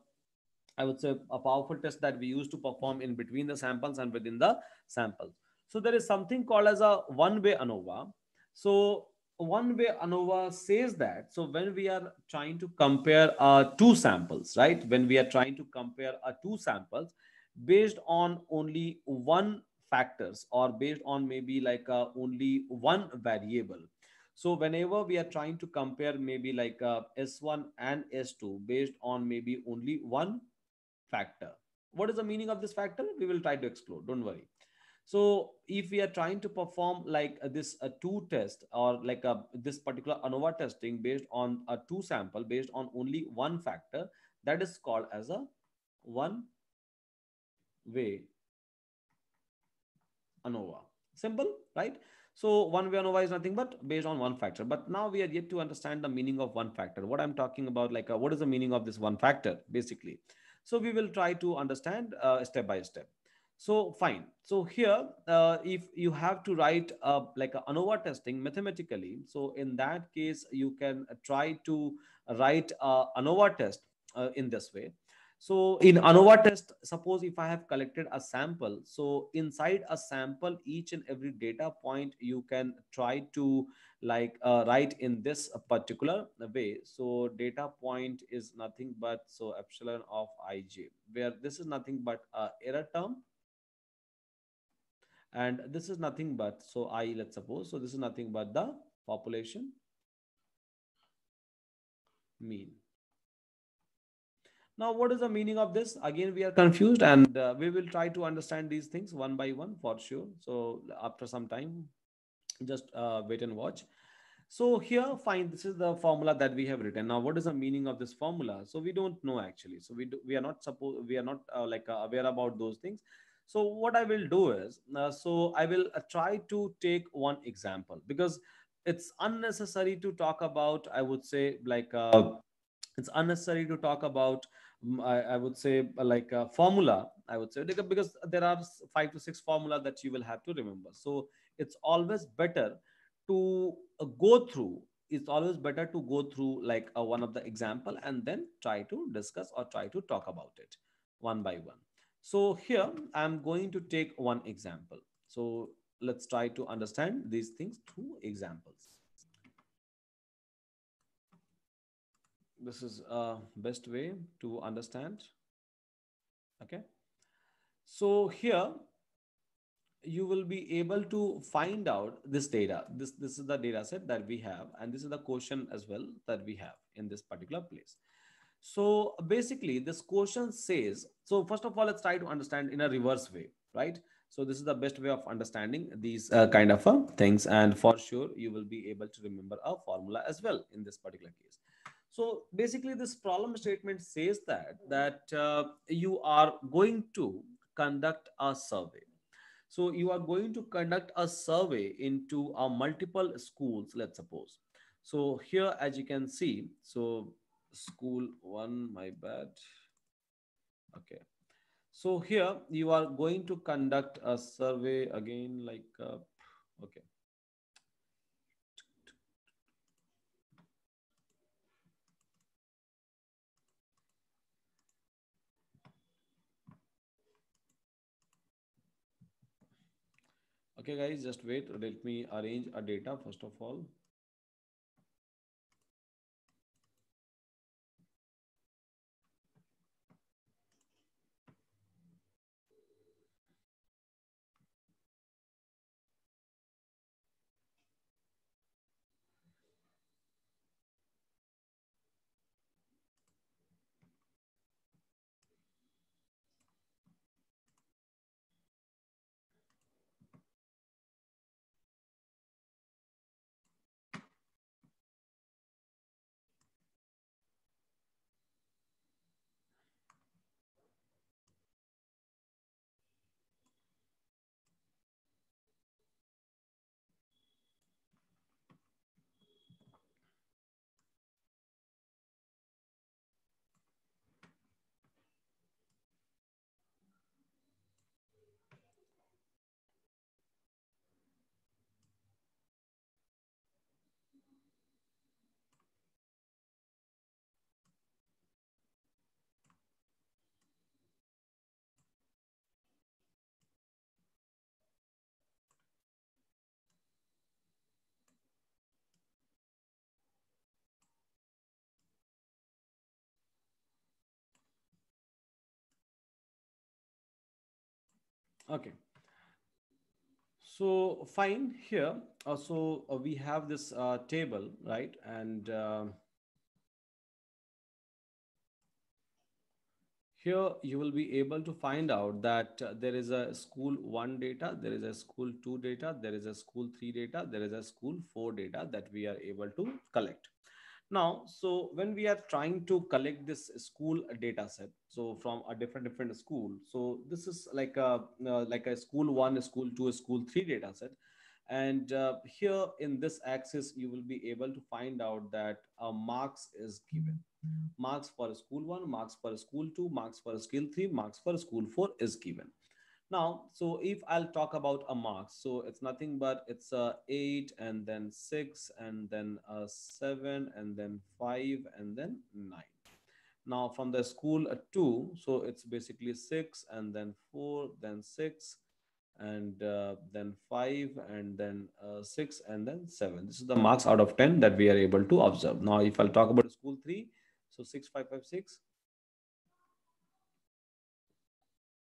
I would say, a powerful test that we use to perform in between the samples and within the samples. So there is something called as a one-way ANOVA. So one-way ANOVA says that, so when we are trying to compare two samples, right? When we are trying to compare two samples based on only one factors, or based on maybe like only one variable. So whenever we are trying to compare maybe like S1 and S2 based on maybe only one factor. What is the meaning of this factor? We will try to explore. Don't worry. So if we are trying to perform like this two test, or like this particular ANOVA testing based on a two sample based on only one factor, that is called as a one way ANOVA. Simple, right? So one way ANOVA is nothing but based on one factor. But now we are yet to understand the meaning of one factor. What I'm talking about, like what is the meaning of this one factor, basically. So we will try to understand step by step. So fine. So here, if you have to write like a ANOVA testing mathematically, so in that case, you can try to write a ANOVA test in this way. So in ANOVA test, suppose if I have collected a sample, so inside a sample, each and every data point you can try to like write in this particular way. So data point is nothing but, so epsilon of ij, where this is nothing but error term, and this is nothing but, so I, let's suppose, so this is nothing but the population mean. Now, what is the meaning of this? Again, we are confused, and we will try to understand these things one by one for sure. So after some time, just wait and watch. So here, fine, this is the formula that we have written. Now, what is the meaning of this formula? So we don't know actually. So we are not supposed, we are not aware about those things. So what I will do is, so I will try to take one example, because it's unnecessary to talk about, I would say, like it's unnecessary to talk about I would say like a formula, I would say, because there are 5 to 6 formula that you will have to remember. So it's always better to go through, it's always better to go through like one of the example, and then try to discuss or try to talk about it one by one. So here I'm going to take one example. So let's try to understand these things through examples. This is a best way to understand. Okay, so here you will be able to find out this data. This is the data set that we have, and this is the question as well that we have in this particular place. So basically this question says, so first of all, let's try to understand in a reverse way, right? So this is the best way of understanding these kind of things, and for sure you will be able to remember a formula as well in this particular case. So basically this problem statement says that you are going to conduct a survey. So you are going to conduct a survey into multiple schools, let's suppose. So here, as you can see, so school one, my bad. Okay. So here you are going to conduct a survey again, okay. Okay, guys, just wait. Let me arrange a data first of all. Okay. So fine here. We have this table, right? And here you will be able to find out that there is a school 1 data, there is a school 2 data, there is a school 3 data, there is a school 4 data that we are able to collect. Now, so when we are trying to collect this school data set, so from a different school, so this is like a school 1, school 2, school 3 data set. And here in this axis, you will be able to find out that marks is given. Marks for school 1, marks for school 2, marks for skill 3, marks for school 4 is given. Now, so if I'll talk about a marks, so it's nothing but it's a 8 and then 6 and then a 7 and then 5 and then 9. Now from the school 2, so it's basically 6 and then 4, then 6 and then 5 and then 6 and then 7. This is the marks out of 10 that we are able to observe. Now if I'll talk about school 3, so 6, 5, 5, 6,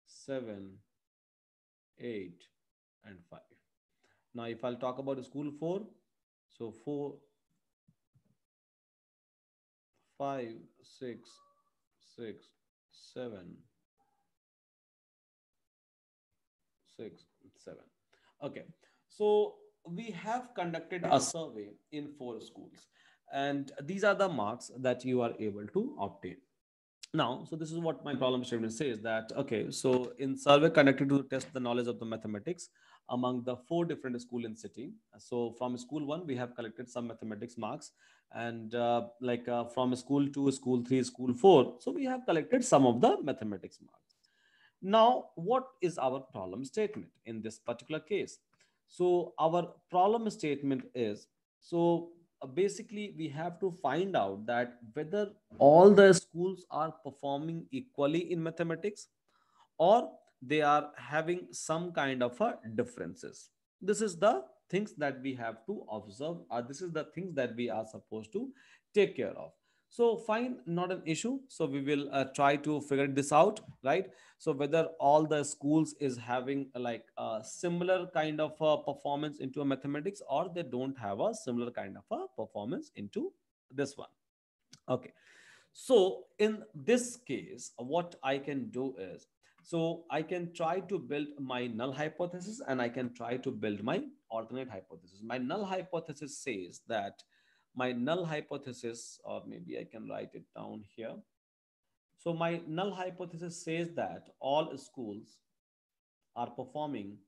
7, 8 and 5. Now if I'll talk about school 4, so 4, 5, 6, 6, 7, 6, 7. Okay. So we have conducted a survey in 4 schools, and these are the marks that you are able to obtain. Now, so this is what my problem statement says, that okay, so in survey conducted to test the knowledge of the mathematics among the 4 different school in city. So from school 1 we have collected some mathematics marks, and from school 2, school 3, school 4, so we have collected some of the mathematics marks. Now, what is our problem statement in this particular case? So, our problem statement is, basically we have to find out that whether all the schools are performing equally in mathematics, or they are having some kind of a differences. This is the things that we have to observe, or this is the things that we are supposed to take care of. So fine, not an issue. So we will try to figure this out, right? So whether all the schools is having like a similar kind of performance into a mathematics, or they don't have a similar kind of a performance into this one. Okay. So in this case, what I can do is, so I can try to build my null hypothesis and I can try to build my alternate hypothesis. My null hypothesis says that my null hypothesis, or maybe I can write it down here. So my null hypothesis says that all schools are performing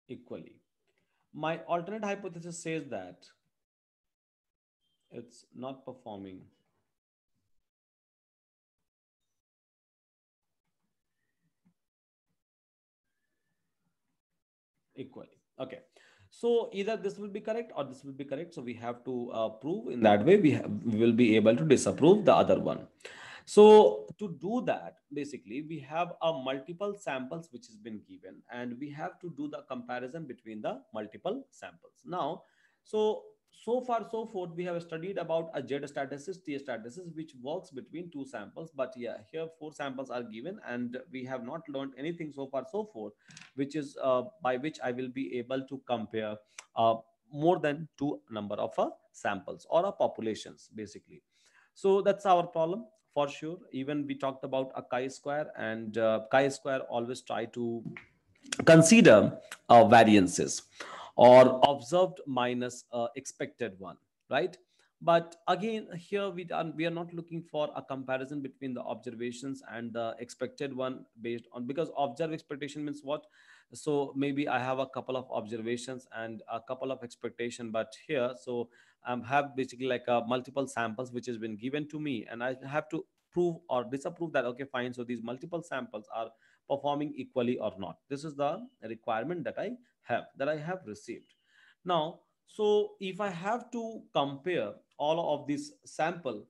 equally. My alternate hypothesis says that it's not performing equally. Okay. So either this will be correct or this will be correct. So we have to prove in that way. We will be able to disapprove the other one. So to do that, basically, we have a multiple samples which has been given, and we have to do the comparison between the multiple samples. Now, so far so forth, we have studied about a Z statistics, T statistics, which works between two samples. But yeah, here four samples are given, and we have not learned anything so far so forth, which is by which I will be able to compare more than two number of samples or populations, basically. So that's our problem for sure. Even we talked about a chi-square, and chi-square always try to consider variances or observed minus expected one, right? But again, here we are not looking for a comparison between the observations and the expected one, based on, because observed expectation means what? So maybe I have a couple of observations and a couple of expectation, but here, so I have basically like a multiple samples which has been given to me, and I have to prove or disapprove that, okay, fine, so these multiple samples are performing equally or not. This is the requirement that I have received. Now, so if I have to compare all of this sample,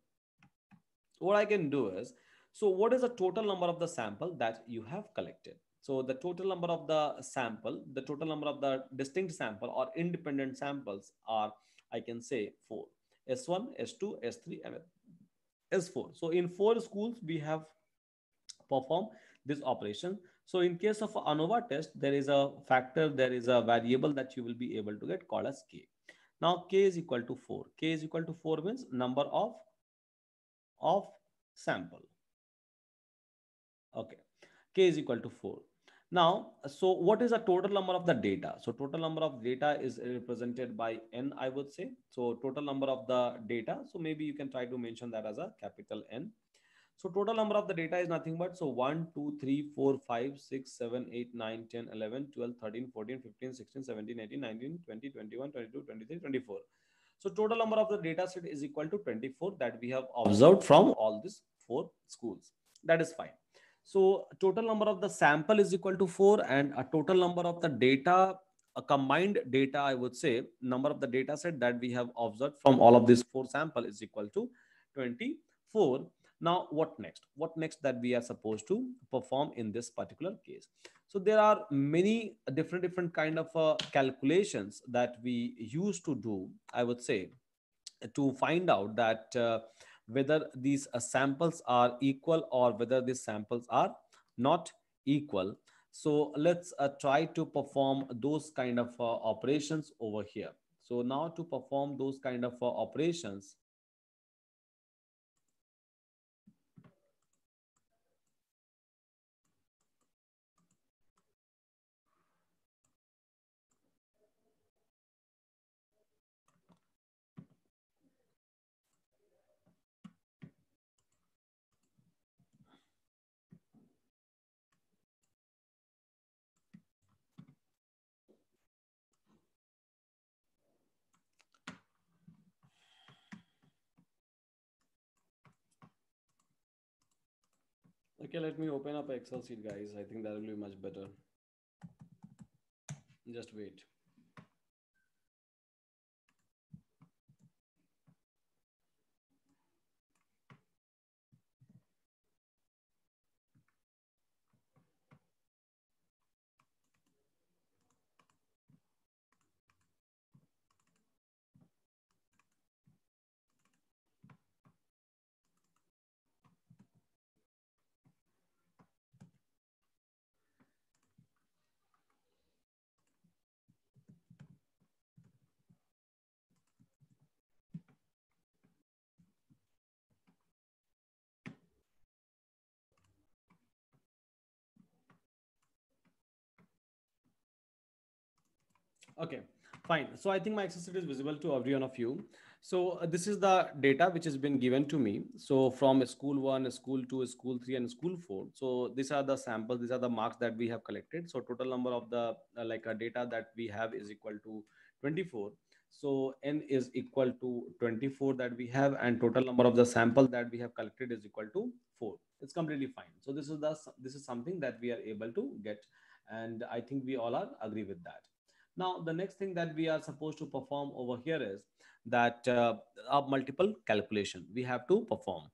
what I can do is, so what is the total number of the sample that you have collected? So the total number of the sample, the total number of the distinct sample or independent samples are, I can say, four: S1, S2, S3, and S4. So in four schools, we have perform this operation. So in case of ANOVA test, there is a factor, there is a variable that you will be able to get called as K. Now K is equal to 4. K is equal to 4 means number of sample. Okay. K is equal to 4. Now, so what is the total number of the data? So total number of data is represented by N, I would say. So total number of the data. So maybe you can try to mention that as a capital N. So total number of the data is nothing but, so 1, 2, 3, 4, 5, 6, 7, 8, 9, 10, 11, 12, 13, 14, 15, 16, 17, 18, 19, 20, 21, 22, 23, 24. So total number of the data set is equal to 24 that we have observed from all these four schools. That is fine. So total number of the sample is equal to 4, and a total number of the data, a combined data, I would say, number of the data set that we have observed from all of these four sample is equal to 24. Now what next? What next that we are supposed to perform in this particular case? So there are many different kind of calculations that we used to do, I would say, to find out that whether these samples are equal or whether these samples are not equal. So let's try to perform those kind of operations over here. So now to perform those kind of operations, okay, let me open up Excel sheet, guys. I think that will be much better. Just wait. Okay, fine. So I think my Excel sheet is visible to every one of you. This is the data which has been given to me. So from school one, school two, school three, and school four. So these are the samples. These are the marks that we have collected. So total number of the data that we have is equal to 24. So n is equal to 24 that we have, and total number of the sample that we have collected is equal to 4. It's completely fine. So this is something that we are able to get, and I think we all are agree with that. Now the next thing that we are supposed to perform over here is that a multiple calculation we have to perform.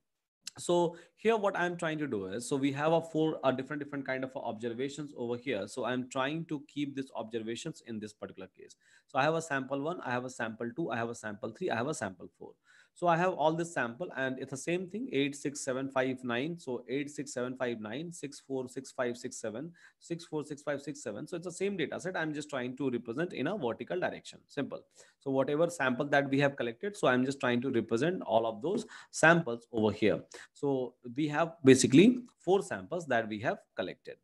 So here what I'm trying to do is, so we have a four different kind of observations over here. So I'm trying to keep these observations in this particular case. So I have a sample one, I have a sample two, I have a sample three, I have a sample four. So I have all this sample, and it's the same thing, 86759. So 86759 646567 646567. So it's the same data set. I'm just trying to represent in a vertical direction. Simple. So whatever sample that we have collected, so I'm just trying to represent all of those samples over here. So we have basically four samples that we have collected.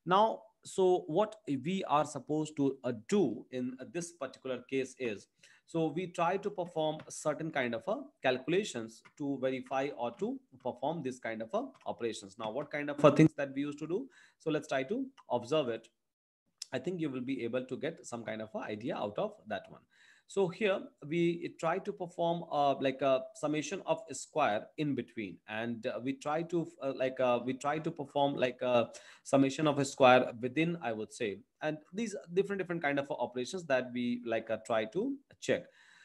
Now, so what we are supposed to do in this particular case is, so we try to perform a certain kind of calculations to verify or to perform this kind of operations. Now, what kind of things that we used to do? So let's try to observe it. I think you will be able to get some kind of an idea out of that one. So here we try to perform like a summation of a square in between, and we try to we try to perform like a summation of a square within, I would say, and these different kind of operations that we try to check.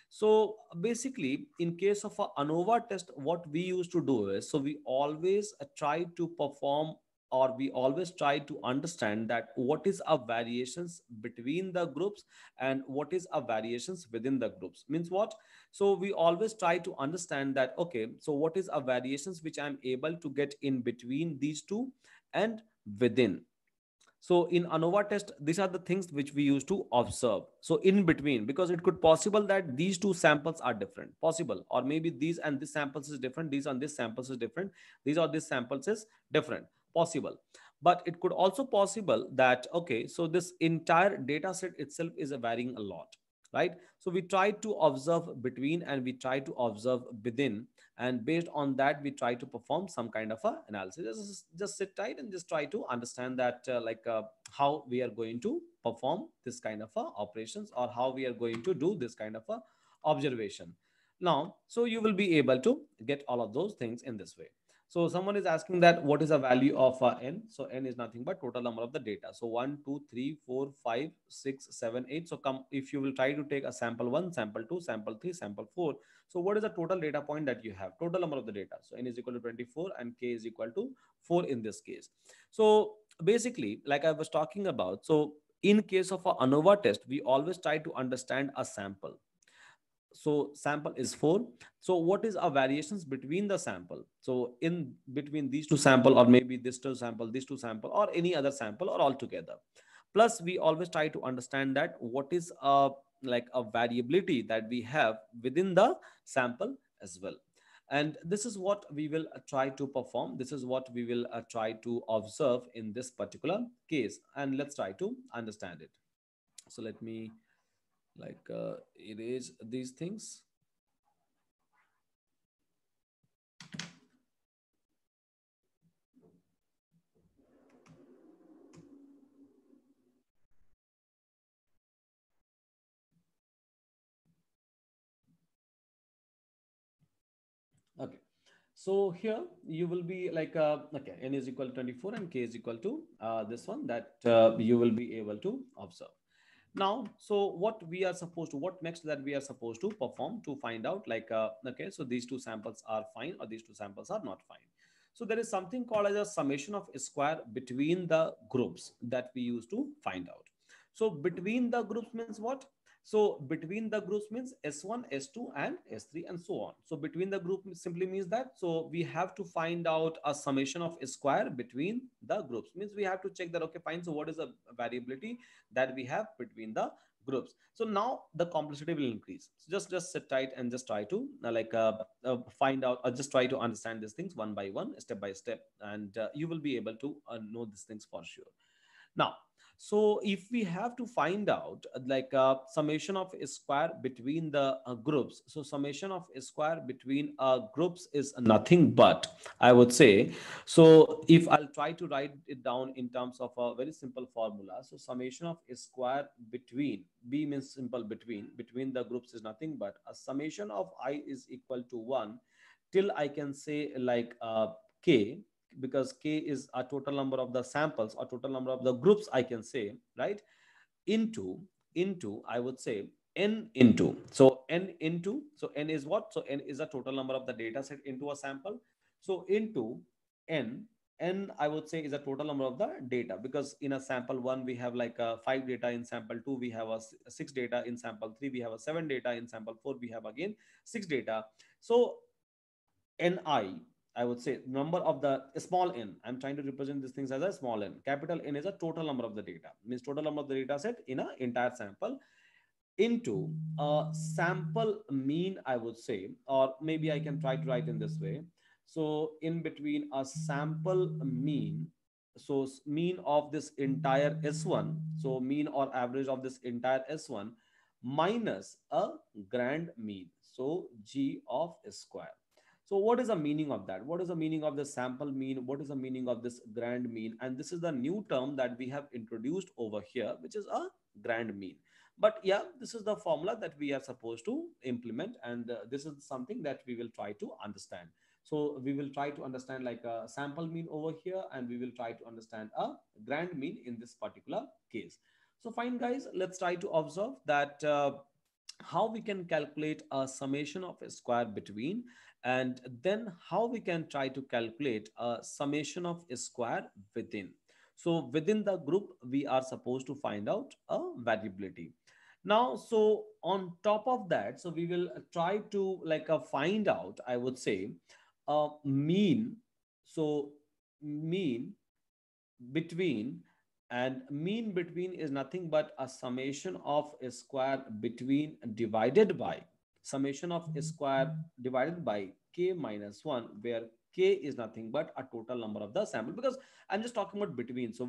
So basically, in case of a ANOVA test, what we used to do is, so we always try to perform, or we always try to understand that what is a variations between the groups and what is a variations within the groups. Means what? So we always try to understand that, okay, so what is a variations which I'm able to get in between these two and within. So in ANOVA test, these are the things which we use to observe. So in between, because it could possible that these two samples are different, possible, or maybe these and this samples is different, these and this samples is different, these or this samples is different, possible. But it could also possible that, okay, so this entire data set itself is varying a lot, right? So we try to observe between and we try to observe within, and based on that we try to perform some kind of a analysis. Just sit tight and just try to understand that how we are going to perform this kind of operations, or how we are going to do this kind of a observation. Now, so you will be able to get all of those things in this way. So someone is asking that what is the value of n. So n is nothing but total number of the data. So 1 2 3 4 5 6 7 8. So come, if you will try to take a sample 1, sample 2, sample 3, sample 4. So what is the total data point that you have? Total number of the data. So n is equal to 24 and k is equal to 4 in this case. So basically, like I was talking about, so in case of a ANOVA test, we always try to understand a sample. So sample is 4. So what is our variations between the sample? So in between these two sample, or maybe this two sample, this two sample, or any other sample, or all together. Plus we always try to understand that what is a variability that we have within the sample as well. And this is what we will try to perform, this is what we will try to observe in this particular case, and let's try to understand it. So let me erase these things. Okay. So here you will be okay, n is equal to 24 and k is equal to this one that you will be able to observe. Now, so what we are supposed to, what next that we are supposed to perform to find out okay, so these two samples are fine or these two samples are not fine. So there is something called as a summation of square between the groups that we use to find out. So between the groups means what? So between the groups means S1, S2, and S3, and so on. So between the group simply means that, so we have to find out a summation of a square between the groups. Means we have to check that, okay, fine. So what is the variability that we have between the groups? So now the complexity will increase. So just sit tight and just try to find out, or just try to understand these things one by one, step by step, and you will be able to know these things for sure. Now, So if we have to find out like summation of a square between the groups, so summation of a square between groups is nothing but, I would say, so if I'll try to write it down in terms of a very simple formula, so summation of a square between, b means simple, between the groups is nothing but a summation of I is equal to 1 till I can say like k, because k is a total number of the samples or total number of the groups I can say, right, into I would say n into, so n into, so n is what, so n is a total number of the data set into a sample, so into n, n I would say is a total number of the data, because in a sample 1 we have like 5 data, in sample 2 we have a 6 data, in sample 3 we have a 7 data, in sample 4 we have again 6 data. So ni, I would say number of the small n, I'm trying to represent these things as a small n, capital N is a total number of the data, means total number of the data set in a entire sample, into a sample mean, I would say, or maybe I can try to write in this way. So in between a sample mean, so mean of this entire S1, so mean or average of this entire S1 minus a grand mean, so G of square. So what is the meaning of that? What is the meaning of the sample mean? What is the meaning of this grand mean? And this is the new term that we have introduced over here, which is a grand mean. But yeah, this is the formula that we are supposed to implement, and this is something that we will try to understand. So we will try to understand like a sample mean over here, and we will try to understand a grand mean in this particular case. So fine guys, let's try to observe that how we can calculate a summation of a square between, and then how we can try to calculate a summation of a square within. So within the group we are supposed to find out a variability. Now so on top of that, so we will try to like find out, I would say, a mean. So mean between, and mean between is nothing but a summation of a square between divided by summation of a square divided by k minus 1, where k is nothing but a total number of the sample, because I'm just talking about between. So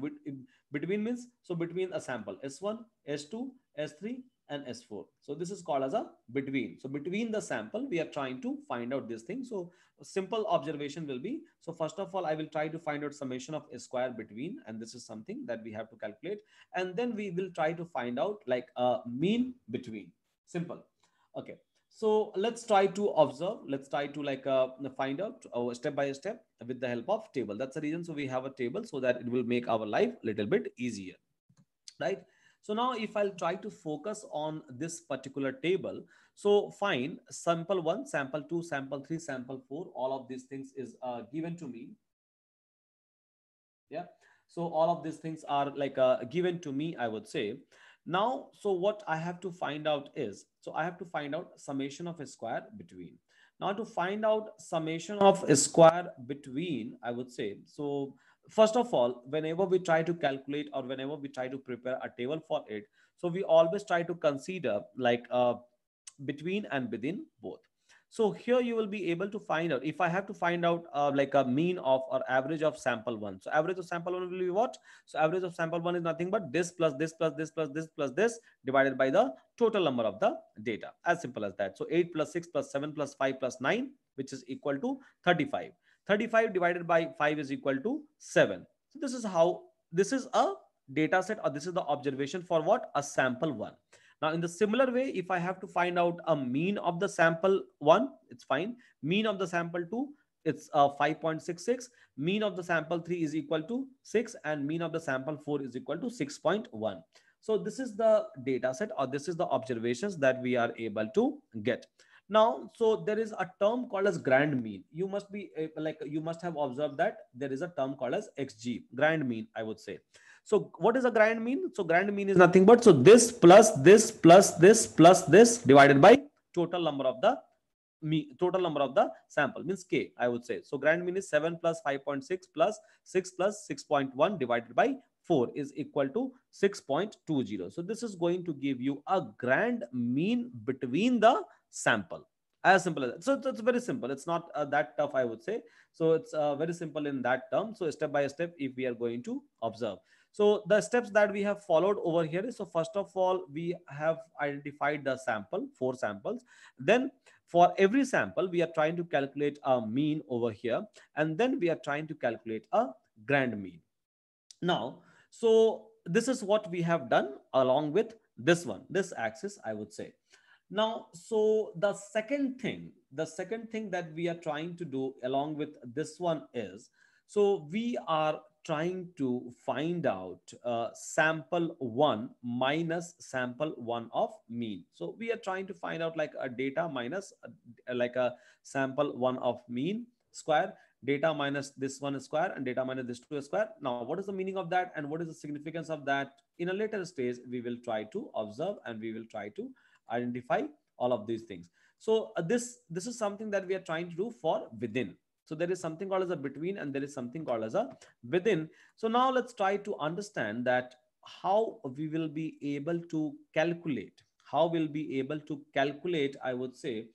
between means, so between a sample S1, S2, S3 and S4, so this is called as a between. So between the sample we are trying to find out this thing. So simple observation will be, so first of all I will try to find out summation of a square between, and this is something that we have to calculate, and then we will try to find out like a mean between. Simple. Okay, so let's try to observe, let's try to like find out step by step with the help of table. That's the reason, so we have a table so that it will make our life a little bit easier, right? So now if I'll try to focus on this particular table, so fine, sample 1, sample 2, sample 3, sample 4, all of these things is given to me. Yeah, so all of these things are like given to me, I would say. Now so what I have to find out is, so I have to find out summation of a square between. Now to find out summation of a square between, I would say, so first of all, whenever we try to calculate or whenever we try to prepare a table for it, so we always try to consider like between and within both. So here you will be able to find out, if I have to find out like a mean of or average of sample 1. So average of sample 1 will be what? So average of sample 1 is nothing but this plus this plus this plus this plus this divided by the total number of the data. As simple as that. So 8 plus 6 plus 7 plus 5 plus 9, which is equal to 35. 35 divided by 5 is equal to 7. So this is how, this is a data set, or this is the observation for what? A sample 1. Now, in the similar way, if I have to find out a mean of the sample 1, it's fine. Mean of the sample 2, it's 5.66. Mean of the sample 3 is equal to 6, and mean of the sample 4 is equal to 6.1. So this is the data set, or this is the observations that we are able to get. Now, so there is a term called as grand mean. You must be like, you must have observed that there is a term called as XG, grand mean, I would say. So what is a grand mean? So grand mean is nothing but, so this plus this plus this plus this divided by total number of the total number of the sample, means k, I would say. So grand mean is 7 plus 5.6 plus 6 plus 6.1 divided by 4 is equal to 6.20. So this is going to give you a grand mean between the sample. As simple as that. So it's very simple. It's not that tough, I would say. So it's very simple in that term. So step by step, if we are going to observe. So the steps that we have followed over here is, so first of all, we have identified the sample, 4 samples. Then for every sample, we are trying to calculate a mean over here. And then we are trying to calculate a grand mean. Now, so this is what we have done along with this one, this axis, I would say. Now, so the second thing that we are trying to do along with this one is, so we are trying to find out sample one minus sample one of mean. So we are trying to find out like a data minus like a sample one of mean square, data minus this one square, and data minus this two square. Now, what is the meaning of that and what is the significance of that? In a later stage, we will try to observe and we will try to identify all of these things. So this is something that we are trying to do for within. So there is something called as a between and there is something called as a within. So now let's try to understand that how we will be able to calculate, I would say,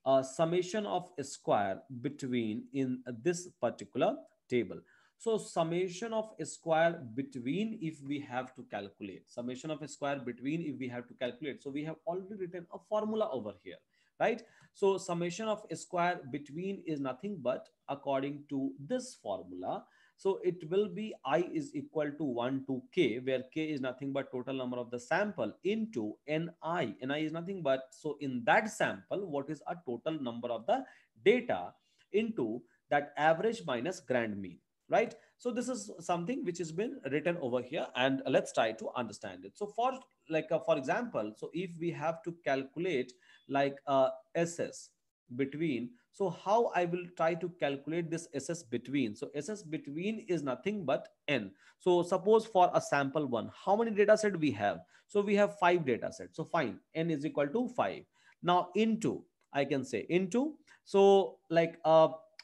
a summation of a square between in this particular table. So summation of a square between, if we have to calculate summation of a square between, if we have to calculate, so we have already written a formula over here, right? So summation of a square between is nothing but according to this formula. So it will be I is equal to 1 to k, where k is nothing but total number of the sample into ni. Ni is nothing but, so in that sample, what is a total number of the data into that average minus grand mean, right? So this is something which has been written over here, and let's try to understand it. So for example, so if we have to calculate like ss between, so how I will try to calculate this ss between? So ss between is nothing but n. So suppose for a sample one, how many data set we have? So we have 5 data sets. So fine, n is equal to 5. Now into, I can say into, so like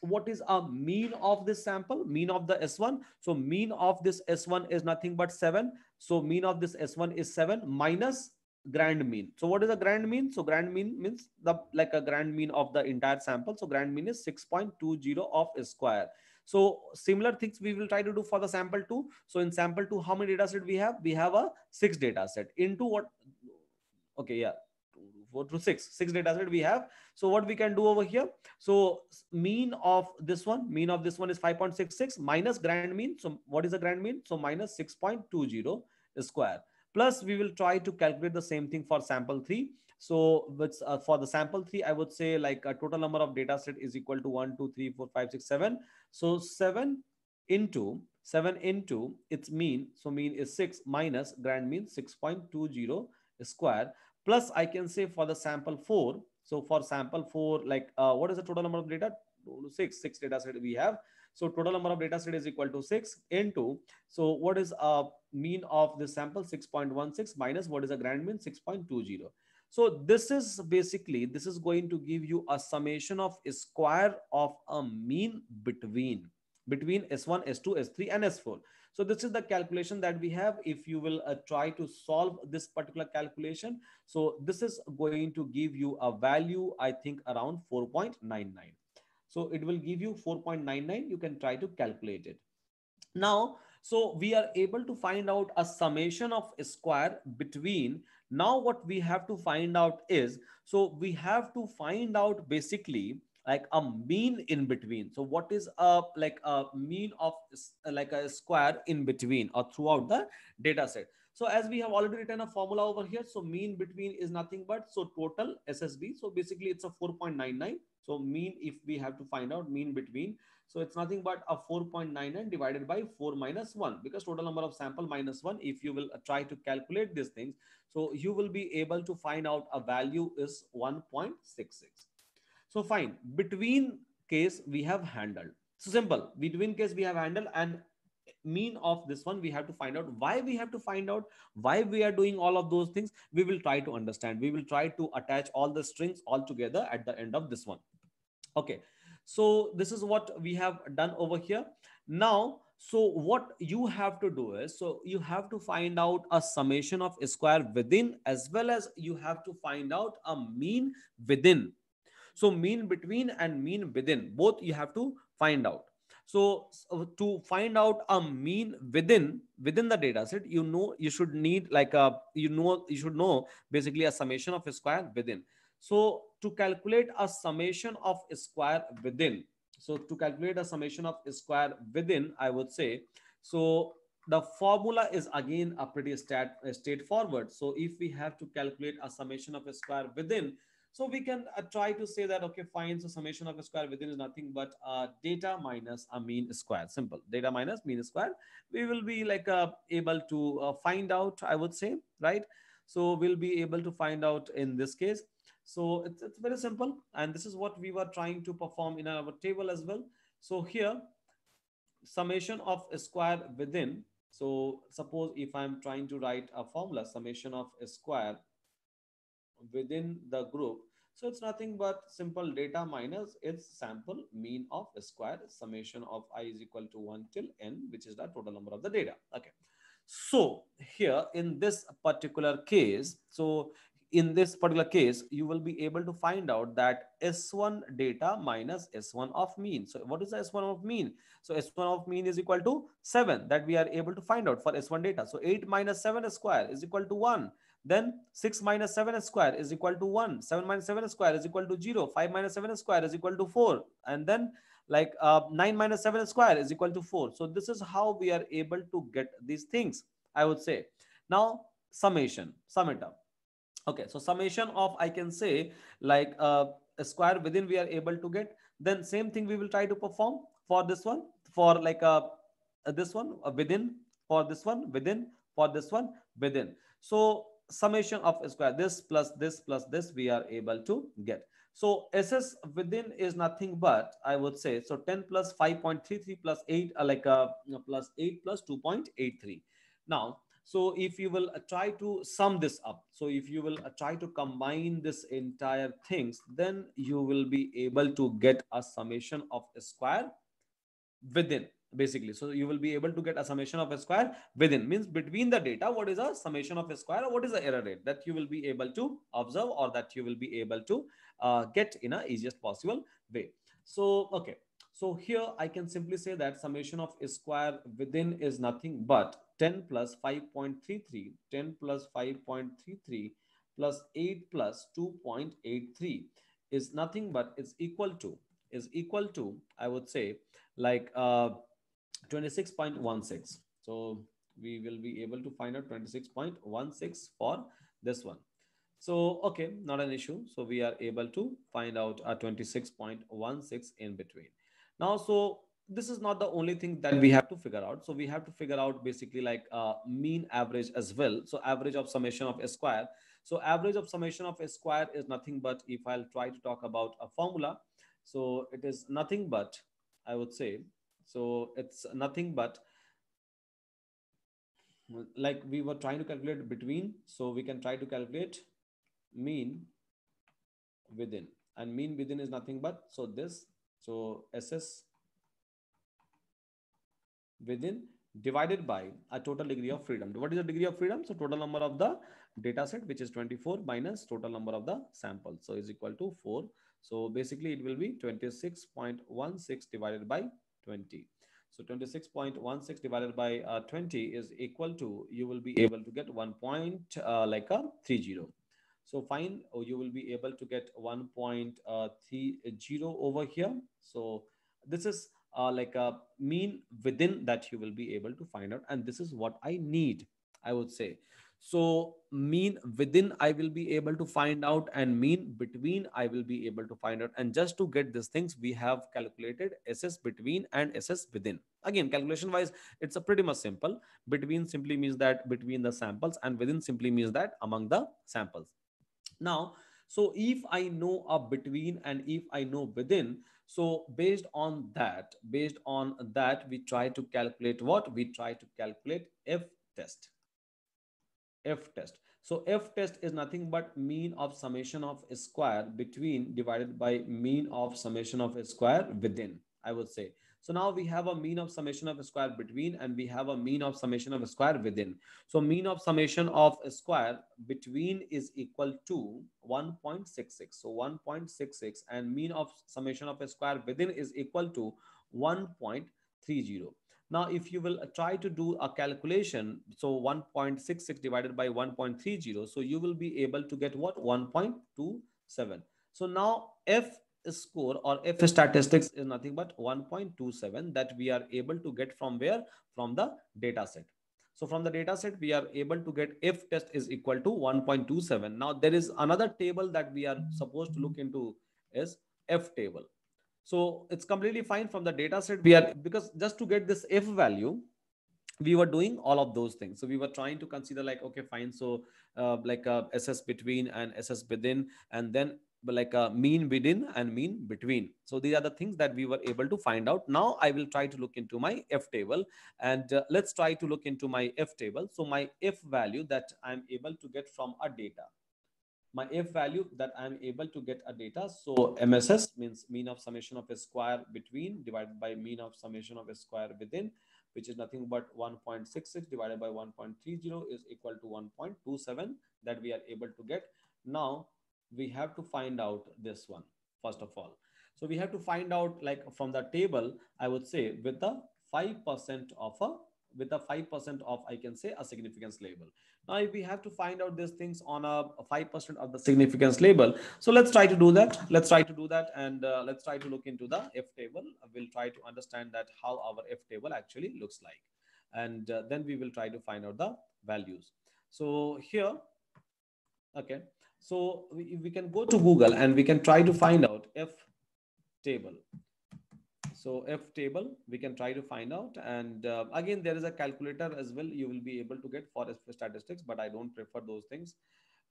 what is a mean of this sample, mean of the s1? So mean of this s1 is nothing but 7. So mean of this s1 is 7 minus grand mean. So what is a grand mean? So grand mean means the like a grand mean of the entire sample. So grand mean is 6.20 of a square. So similar things we will try to do for the sample 2. So in sample 2, how many data set we have? We have a 6 data set into what? Okay, yeah, 4 to 6 data set we have. So what we can do over here? So mean of this one is 5.66 minus grand mean. So what is the grand mean? So minus 6.20 square. Plus we will try to calculate the same thing for sample 3. So for the sample 3, I would say like a total number of data set is equal to 1 2 3 4 5 6 7. So 7 into its mean, so mean is 6 minus grand mean 6.20 square. Plus I can say for the sample 4, so for sample 4, like what is the total number of data? 6 data set we have. So total number of data set is equal to 6 into, so what is mean of this sample? 6.16 minus what is a grand mean? 6.20. So this is going to give you a summation of a square of a mean between s1, s2, s3 and s4. So this is the calculation that we have. If you will try to solve this particular calculation, so this is going to give you a value, I think around 4.99. So it will give you 4.99. You can try to calculate it. Now, so we are able to find out a summation of a square between. Now what we have to find out is, so we have to find out basically like a mean in between. So what is a like a mean of like a square in between or throughout the data set? So as we have already written a formula over here, so mean between is nothing but, so total ssb. So basically it's a 4.99. So mean, if we have to find out mean between, so it's nothing but a 4.99 divided by 4 minus 1, because total number of sample minus 1. If you will try to calculate these things, so you will be able to find out a value is 1.66. So fine, between case we have handled. So simple, between case we have handled, and mean of this one we have to find out. Why we have to find out? Why we are doing all of those things? We will try to understand. We will try to attach all the strings all together at the end of this one. Okay, so this is what we have done over here. Now, so what you have to do is, so you have to find out a summation of a square within, as well as you have to find out a mean within. So mean between and mean within, both you have to find out. So to find out a mean within the data set, you should need like a you should know basically a summation of a square within. So to calculate a summation of a square within, so to calculate a summation of a square within, I would say, so the formula is again a pretty straightforward. So if we have to calculate a summation of a square within, so we can try to say that, okay, fine. So summation of a square within is nothing but data minus a mean square. Simple. Data minus mean square. We will be like able to find out, I would say, right? So we'll be able to find out in this case. So it's very simple. And this is what we were trying to perform in our table as well. So here, summation of a square within. So suppose if I'm trying to write a formula, summation of a square within the group. So it's nothing but simple data minus its sample mean of a square, summation of I is equal to 1 till n, which is the total number of the data. Okay. So here in this particular case, so in this particular case, you will be able to find out that S1 data minus S1 of mean. So what is the S1 of mean? So S1 of mean is equal to 7, that we are able to find out for S1 data. So 8 minus 7 square is equal to 1. Then 6 minus 7 square is equal to 1. 7 minus 7 square is equal to 0. 5 minus 7 square is equal to 4. And then like 9 minus 7 square is equal to 4. So this is how we are able to get these things, I would say. Now summation, sum it up. Okay, so summation of, I can say, like a square within we are able to get. Then same thing we will try to perform for this one, for like this one within, for this one within, for this one within. So summation of a square, this plus this we are able to get. So SS within is nothing but, I would say, so 10 plus 5.33 plus 8 plus 8 plus 2.83. Now so if you will try to sum this up, so if you will try to combine this entire things, then you will be able to get a summation of a square within, basically. So you will be able to get a summation of a square within, means between the data, what is a summation of a square, or what is the error rate, that you will be able to observe, or that you will be able to get in a easiest possible way. So okay, so here I can simply say that summation of a square within is nothing but 10 plus 5.33, 10 plus 5.33 plus 8 plus 2.83 is nothing but is equal to, I would say, like 26.16. So we will be able to find out 26.16 for this one. So okay, not an issue. So we are able to find out a 26.16 in between. Now so this is not the only thing that we have to figure out. So we have to figure out basically like mean average as well. So average of summation of a square. So average of summation of a square is nothing but, if I'll try to talk about a formula, so it is nothing but, I would say, so it's nothing but, like we were trying to calculate between, so we can try to calculate mean within, and mean within is nothing but, so this, so SS within divided by a total degree of freedom. What is the degree of freedom? So total number of the data set, which is 24, minus total number of the sample, so is equal to 4. So basically it will be 26.16 divided by 20. So 26.16 divided by 20 is equal to, you will be able to get 1 point like a 30. So fine, you will be able to get 1.30 over here. So this is like a mean within that you will be able to find out, and this is what I need, I would say. So mean within I will be able to find out, and mean between I will be able to find out. And just to get these things, we have calculated SS between and SS within. Again, calculation wise, it's a pretty much simple. Between simply means that between the samples, and within simply means that among the samples. Now so if I know a between and if I know within, so based on that we try to calculate what, we try to calculate f test. F test. So F test is nothing but mean of summation of a square between divided by mean of summation of a square within, I would say. So now we have a mean of summation of a square between, and we have a mean of summation of a square within. So mean of summation of a square between is equal to 1.66. So 1.66, and mean of summation of a square within is equal to 1.30. 30. Now, if you will try to do a calculation, so 1.66 divided by 1.30, so you will be able to get what? 1.27. So now F score or F statistics is nothing but 1.27 that we are able to get from where? From the data set. So from the data set, we are able to get F test is equal to 1.27. Now there is another table that we are supposed to look into is F table. So it's completely fine from the data set. We are, because just to get this F value, we were doing all of those things. So we were trying to consider like, okay, fine. So like SS between and SS within, and then like a mean within and mean between. So these are the things that we were able to find out. Now I will try to look into my F table, and let's try to look into my F table. So my F value that I'm able to get from a data, my F value that I'm able to get a data. So MSS means mean of summation of a square between divided by mean of summation of a square within, which is nothing but 1.66 divided by 1.30 is equal to 1.27 that we are able to get. Now we have to find out this one first of all. So we have to find out like from the table, I would say with the 5% of a, with the 5% of, I can say, a significance label. Now, if we have to find out these things on a 5% of the significance label, so let's try to do that. Let's try to do that, and let's try to look into the F table. We'll try to understand that how our F table actually looks like, and then we will try to find out the values. So here, okay, so we can go to Google and we can try to find out F table. So F table, we can try to find out. And again, there is a calculator as well. You will be able to get for statistics, but I don't prefer those things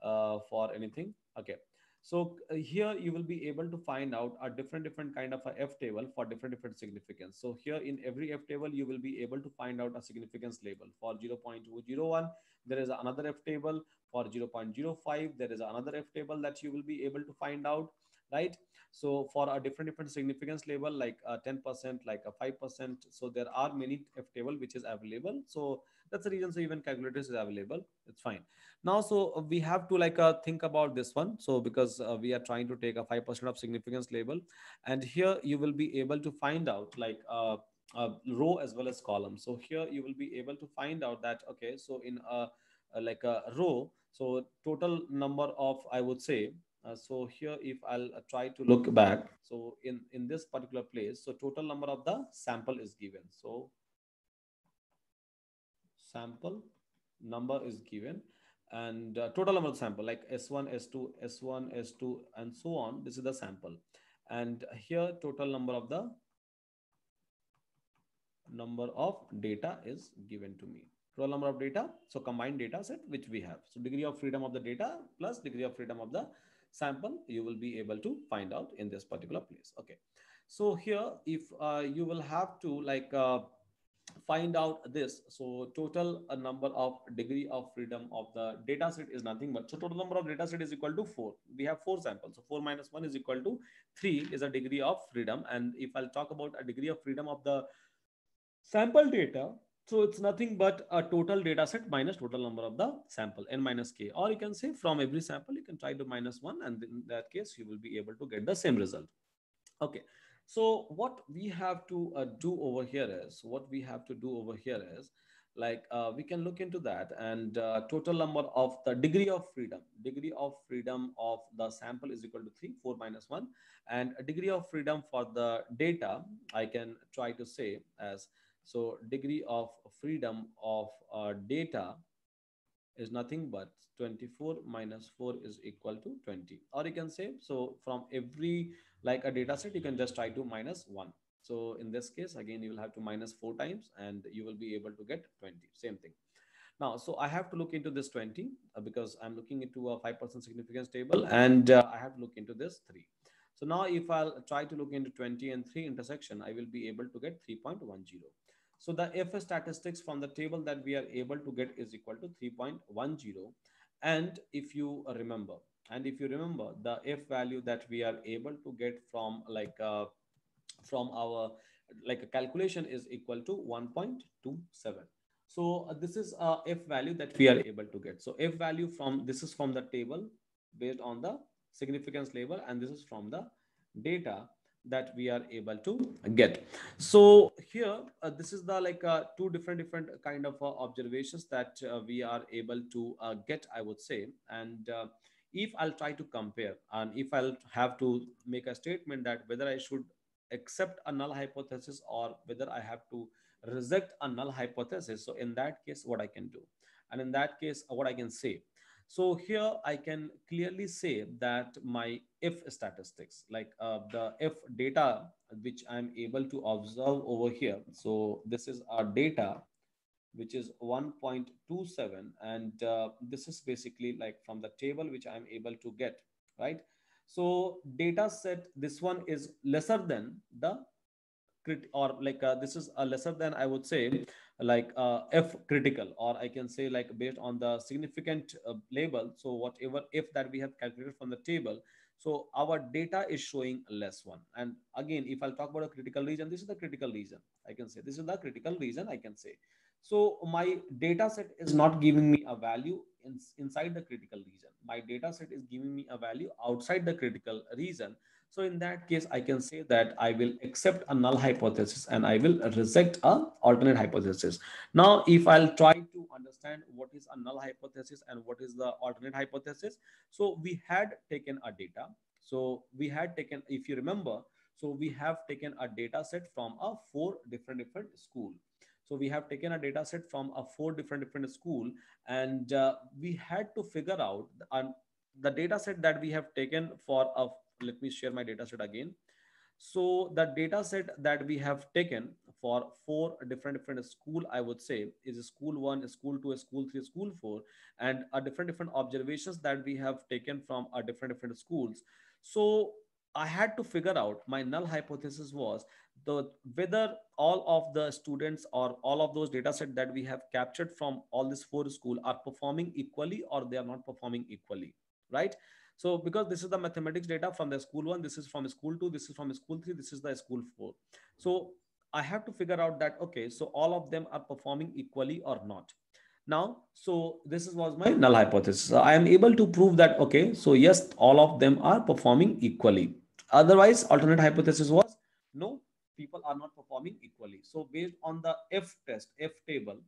for anything. Okay. So here you will be able to find out a different kind of a F table for different significance. So here in every F table, you will be able to find out a significance label. For 0.201, there is another F table. For 0.05, there is another F table that you will be able to find out, right? So for a different significance label, like 10%, like a 5%, so there are many F table which is available. So that's the reason, so even calculators is available, it's fine. Now so we have to like think about this one. So because we are trying to take a 5% of significance label, and here you will be able to find out like row as well as column. So here you will be able to find out that, okay, so in like a row, so total number of, I would say, so here if I'll try to look back, so in this particular place, so total number of the sample is given. So sample number is given, and total number of sample like S1, S2, S1, S2, and so on. This is the sample, and here total number of data is given to me. Total number of data, so combined data set which we have. So degree of freedom of the data plus degree of freedom of the sample, you will be able to find out in this particular place. Okay. So here, if you will have to like find out this, so total number of degree of freedom of the data set is nothing but, so total number of data set is equal to 4. We have 4 samples, so 4 minus 1 is equal to 3 is a degree of freedom. And if I'll talk about a degree of freedom of the sample data, so it's nothing but a total data set minus total number of the sample, n minus k, or you can say from every sample you can try to minus 1, and in that case you will be able to get the same result. Okay. So what we have to do over here is, like we can look into that, and total number of the degree of freedom of the sample is equal to 3, 4 minus 1, and a degree of freedom for the data I can try to say as, so degree of freedom of data is nothing but 24 minus 4 is equal to 20, or you can say, so from every like a data set you can just try to minus 1. So in this case again you will have to minus 4 times and you will be able to get 20, same thing. Now so I have to look into this 20 because I'm looking into a 5% significance table, and I have to look into this 3. So now if I'll try to look into 20 and 3 intersection, I will be able to get 3.10. So the F statistics from the table that we are able to get is equal to 3.10. And if you remember, the F value that we are able to get from like from our like a calculation is equal to 1.27. So this is a F value that we are able to get. So F value from, this is from the table based on the significance label, and this is from the data that we are able to get. So here, this is the like two different kind of observations that we are able to get, I would say. And if I'll try to compare, and if I'll have to make a statement that whether I should accept a null hypothesis or whether I have to reject a null hypothesis, so in that case what I can do, and in that case what I can say. So here I can clearly say that my if statistics, like the if data which I'm able to observe over here. So this is our data, which is 1.27, and this is basically like from the table which I'm able to get, right? So data set, this one is lesser than the or like this is a lesser than, I would say, like f critical, or I can say like based on the significant label. So whatever if that we have calculated from the table, so our data is showing less one. And again, if I'll talk about a critical region, this is the critical region, I can say this is the critical region, I can say. So my data set is not giving me a value inside the critical region, my data set is giving me a value outside the critical region. So in that case, I can say that I will accept a null hypothesis and I will reject a alternate hypothesis. Now, if I'll try to understand what is a null hypothesis and what is the alternate hypothesis, so we had taken a data. So we had taken, if you remember, so we have taken a data set from a four different school. So we have taken a data set from a four different school, and we had to figure out the data set that we have taken for a, let me share my data set again. So the data set that we have taken for four different school, I would say, is school one, school two, school three, school four, and a different observations that we have taken from a different schools. So I had to figure out, my null hypothesis was the whether all of the students or all of those data set that we have captured from all these four school are performing equally or they are not performing equally, right? So because this is the mathematics data from the school one, this is from school two, this is from school three, this is the school four. So I have to figure out that, okay, so all of them are performing equally or not. Now, so this was my null hypothesis. So I am able to prove that, okay, so yes, all of them are performing equally. Otherwise, alternate hypothesis was no, people are not performing equally. So based on the F test, F table,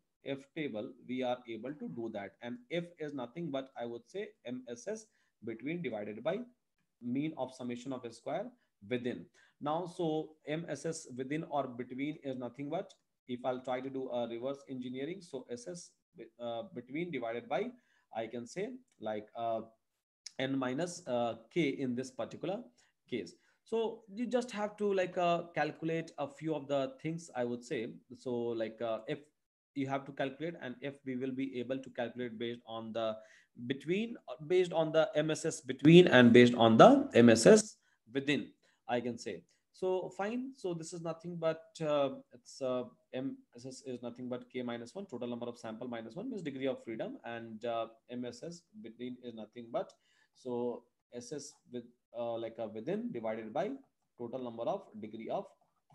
we are able to do that. And F is nothing but, I would say, MSS between divided by mean of summation of a square within. Now, so MSS within or between is nothing but, if I'll try to do a reverse engineering, so SS between divided by, I can say like n minus k in this particular case. So you just have to like calculate a few of the things, I would say. So like if you have to calculate, and if we will be able to calculate based on the between, based on the MSS between and based on the MSS within, I can say. So fine. So this is nothing but it's MSS is nothing but k minus 1, total number of sample minus 1 means degree of freedom, and MSS between is nothing but, so SS with like a within divided by total number of degree of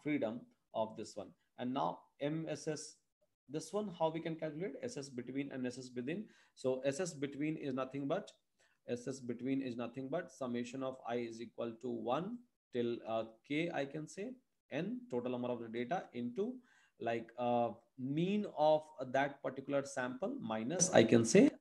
freedom of this one. And now MSS, this one, how we can calculate SS between and SS within. So SS between is nothing but, SS between is nothing but summation of I is equal to 1 till k, I can say, n total number of the data into like mean of that particular sample minus, I can say,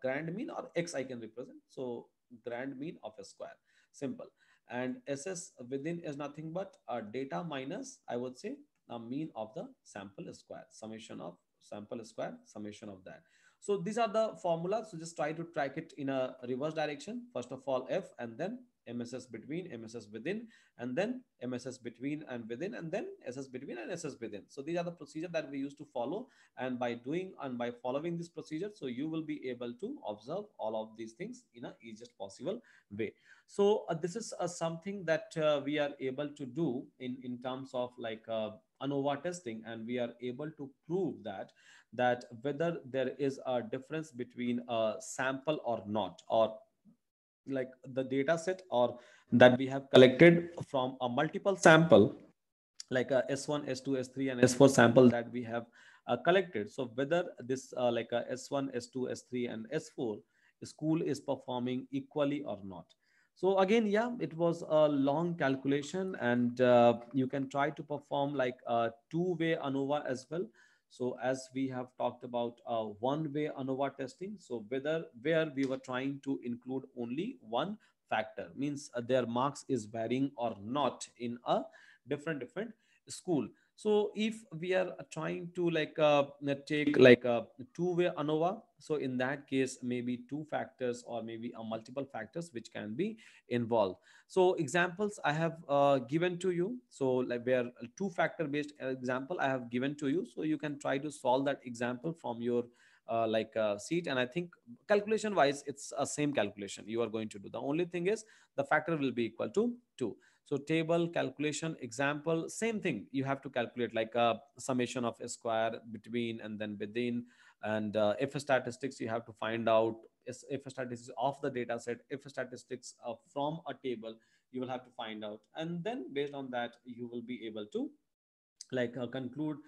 grand mean, or x I can represent. So grand mean of a square, simple. And SS within is nothing but data minus, I would say, a mean of the sample square, summation of sample square, summation of that. So these are the formulas. So just try to track it in a reverse direction. First of all, F, and then MSS between, MSS within, and then MSS between and within, and then SS between and SS within. So these are the procedure that we used to follow. And by doing and by following this procedure, so you will be able to observe all of these things in a easiest possible way. So this is something that we are able to do in terms of like ANOVA testing, and we are able to prove that whether there is a difference between a sample or not, or like the data set or that we have collected from a multiple sample, like a S1, S2, S3, and S4 sample that we have collected. So whether this like a S1, S2, S3, and S4 school is performing equally or not. So again, yeah, it was a long calculation, and you can try to perform like a two-way ANOVA as well. So as we have talked about one-way ANOVA testing, so whether where we were trying to include only one factor, means their marks is varying or not in a different school. So if we are trying to like take like a two-way ANOVA, so in that case maybe two factors or maybe a multiple factors which can be involved. So examples I have given to you, so like where two factor based example I have given to you, so you can try to solve that example from your seat, and I think calculation wise it's a same calculation you are going to do. The only thing is the factor will be equal to 2. So table calculation example, same thing, you have to calculate like a summation of a square between and then within, and if statistics you have to find out if statistics of the data set, if statistics from a table you will have to find out, and then based on that you will be able to conclude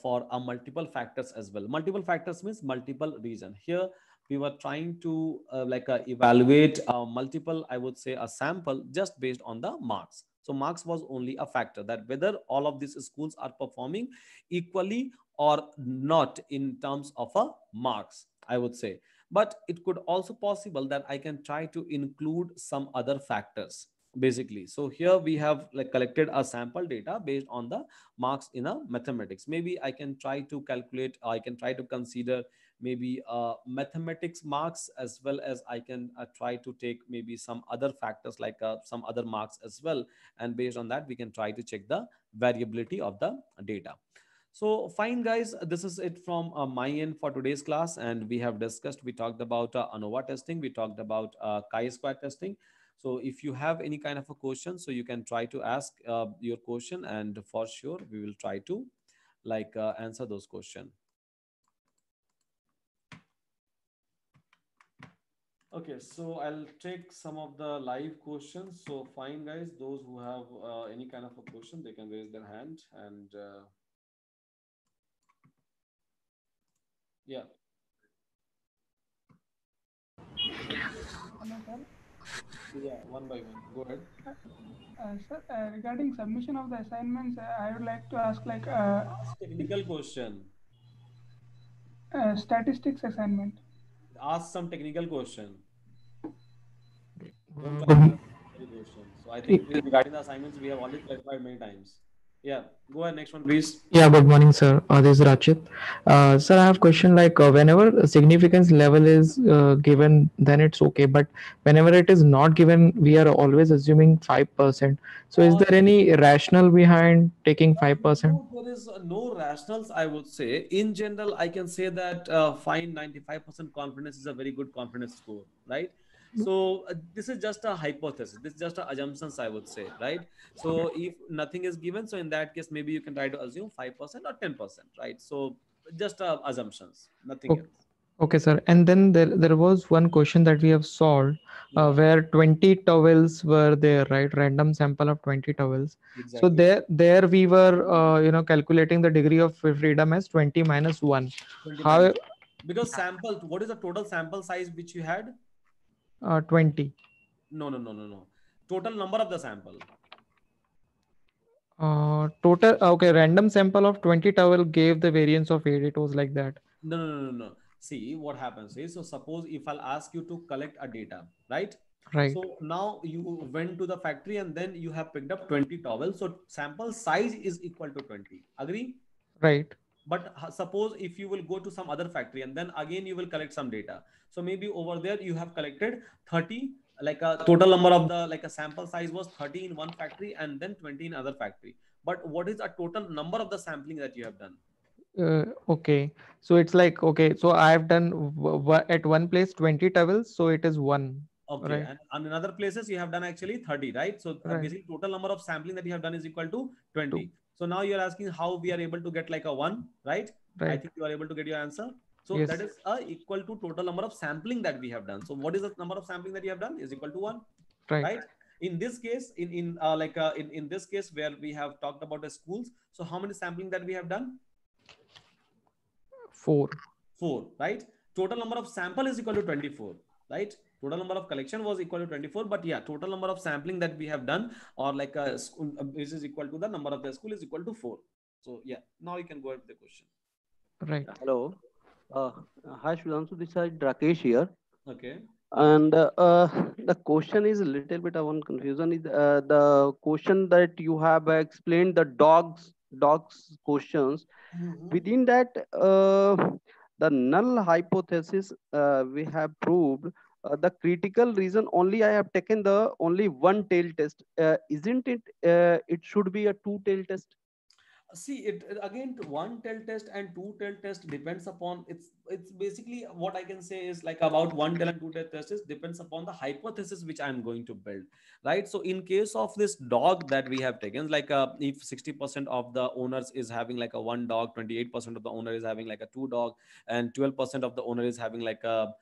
for a multiple factors as well. Multiple factors means multiple reason. Here we were trying to evaluate multiple, I would say a sample just based on the marks. So marks was only a factor that whether all of these schools are performing equally or not in terms of a marks, I would say. But it could also possible that I can try to include some other factors basically. So here we have like collected a sample data based on the marks in a mathematics. Maybe I can try to calculate, I can try to consider maybe mathematics marks, as well as I can try to take maybe some other factors like some other marks as well, and based on that we can try to check the variability of the data. So fine guys, this is it from my end for today's class, and we have discussed, we talked about ANOVA testing, we talked about chi-square testing. So if you have any kind of a question, so you can try to ask your question, and for sure we will try to answer those questions. Okay, so I'll take some of the live questions. So fine guys, those who have any kind of a question, they can raise their hand, and yeah. Hello, sir. Yeah, one by one. Go ahead. Sir, regarding submission of the assignments, I would like to ask Ask technical question. statistics assignment. Ask some technical question. Don't try to Good, ask any question. So I think regarding the assignments, we have already clarified many times. Yeah, go ahead. Next one, please. yeah, good morning, sir. This is Rachit. Sir, I have question like whenever a significance level is given, then it's okay. But whenever it is not given, we are always assuming 5%. So, is there any rationale behind taking 5%? No, there is no rationals, I would say. In general, I can say that fine 95% confidence is a very good confidence score, right? So this is just a hypothesis. This is just a assumptions, I would say, right? So if nothing is given, so in that case, maybe you can try to assume 5% or 10%, right? So just assumptions, nothing O- else. Okay, sir. And then there was one question that we have solved Yeah, where 20 towels were there, right? Random sample of 20 towels. So exactly. there we were, calculating the degree of freedom as 20 minus 1. 20 How minus. Because sample, what is the total sample size which you had? 20? No, no, no, no, no. Total number of the sample. Total, okay, random sample of 20 towel gave the variance of 8. It was like that. No, no, no, no, no. See, what happens is, so suppose if I'll ask you to collect a data, right? Right, So now you went to the factory and then you have picked up 20 towels. So sample size is equal to 20. Agree? right. But suppose if you will go to some other factory and then again you will collect some data. So maybe over there you have collected 30, like a total number of the like a sample size was 30 in one factory and then 20 in other factory. But what is a total number of the sampling that you have done? Okay. So it's like, okay, so I have done at one place 20 towels, so it is 1. Okay, Right, and on another places you have done actually 30, right? So right. basically total number of sampling that you have done is equal to 2. 20. So now you're asking how we are able to get like a 1, right? I Right. think you are able to get your answer. So that Yes. is equal to total number of sampling that we have done. So what is the number of sampling that you have done is equal to 1, Right. right? In this case, in this case where we have talked about the schools, so how many sampling that we have done? 4. 4, right? Total number of sample is equal to 24, right? Total number of collection was equal to 24, but yeah, total number of sampling that we have done, or like a school, this is equal to the number of the school is equal to 4. So yeah, now you can go ahead with the question. Right. Hello. Uh, Hi, Sudhanshu. This is Rakesh here. Okay. And the question is a little bit of one confusion. Is the question that you have explained the dogs questions Mhm. within that the null hypothesis we have proved the critical reason only I have taken the only one tail test. Isn't it? It should be a two tail test. See it again. One tail test and two tail test depends upon, it's basically what I can say is like about one tail and two tail test is depends upon the hypothesis which I'm going to build, right? So in case of this dog that we have taken, like if 60% of the owners is having like a one dog, 28% of the owner is having like a two dog, and 12% of the owner is having like a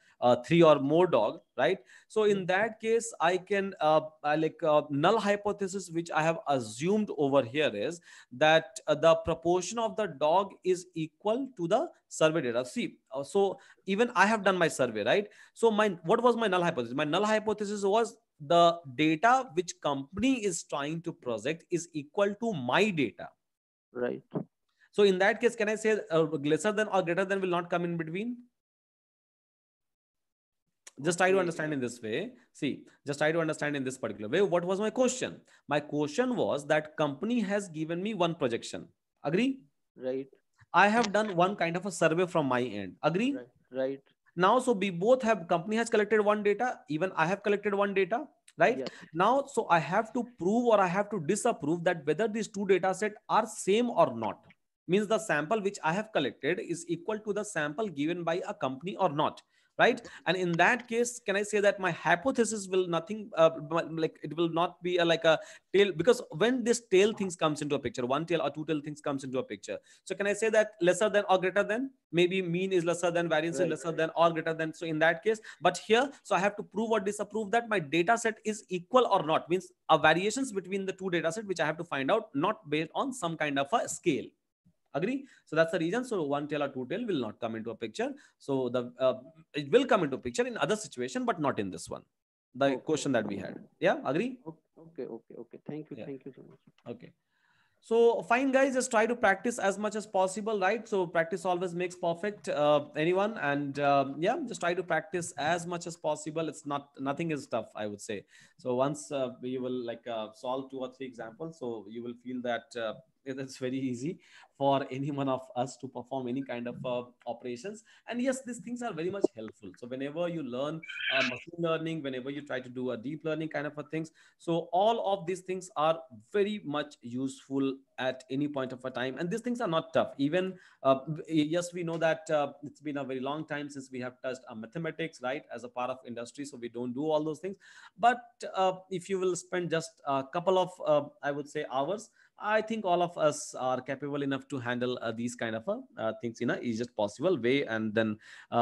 three or more dog, right? So in that case I can null hypothesis which I have assumed over here is that the proportion of the dog is equal to the survey data. See, so even I have done my survey, right? So my, what was my null hypothesis? My null hypothesis was the data which company is trying to project is equal to my data. Right. So in that case, can I say lesser than or greater than will not come in between? Just try to understand Okay. in this way. See, just try to understand in this particular way. What was my question? My question was that company has given me one projection. Agree? Right. I have done one kind of a survey from my end. Agree? Right. Right. Now, so we both have, company has collected one data, even I have collected one data, right? Yes. Now, so I have to prove or I have to disapprove that whether these two data set are same or not. Means the sample which I have collected is equal to the sample given by a company or not, right? And in that case, can I say that my hypothesis will nothing like it will not be like a tail, because when this tail things comes into a picture, one tail or two tail things comes into a picture, so can I say that lesser than or greater than? Maybe mean is lesser than, variance is Right. lesser than or greater than. So in that case, but here, so I have to prove or disapprove that my data set is equal or not, means a variations between the two data set which I have to find out, not based on some kind of a scale. Agree? So that's the reason. So one tail or two tail will not come into a picture. So the it will come into a picture in other situation, but not in this one, the Okay. question that we had. Yeah, agree? Okay. Okay. Okay. Thank you. Yeah. Thank you so much. Okay. So fine, guys, just try to practice as much as possible, right? So practice always makes perfect. Anyone, and yeah, just try to practice as much as possible. It's not, nothing is tough, I would say. So once you will like solve two or three examples, so you will feel that it's very easy for any one of us to perform any kind of operations. And yes, these things are very much helpful. So whenever you learn machine learning, whenever you try to do a deep learning kind of a things, so all of these things are very much useful at any point of a time, and these things are not tough. Even yes, we know that it's been a very long time since we have touched mathematics, right, as a part of industry, so we don't do all those things. But if you will spend just a couple of I would say hours, I think all of us are capable enough to handle these kind of things in a easiest possible way, and then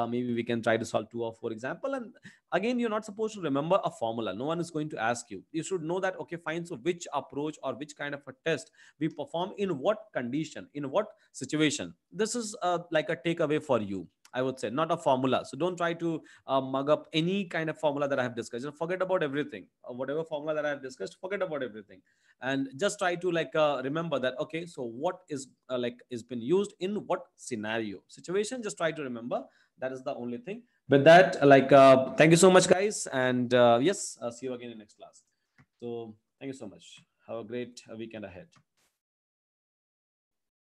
maybe we can try to solve two or four example. And again, you're not supposed to remember a formula, no one is going to ask you. You should know that, okay, fine, so which approach or which kind of a test we perform in what condition, in what situation. This is like a takeaway for you, I would say, not a formula. So don't try to mug up any kind of formula that I have discussed. Just forget about everything. Whatever formula that I have discussed, forget about everything, and just try to like remember that, okay, so what is like is been used in what scenario, situation. Just try to remember. That is the only thing. With that, thank you so much, guys, and yes, see you again in next class. So thank you so much. Have a great weekend ahead.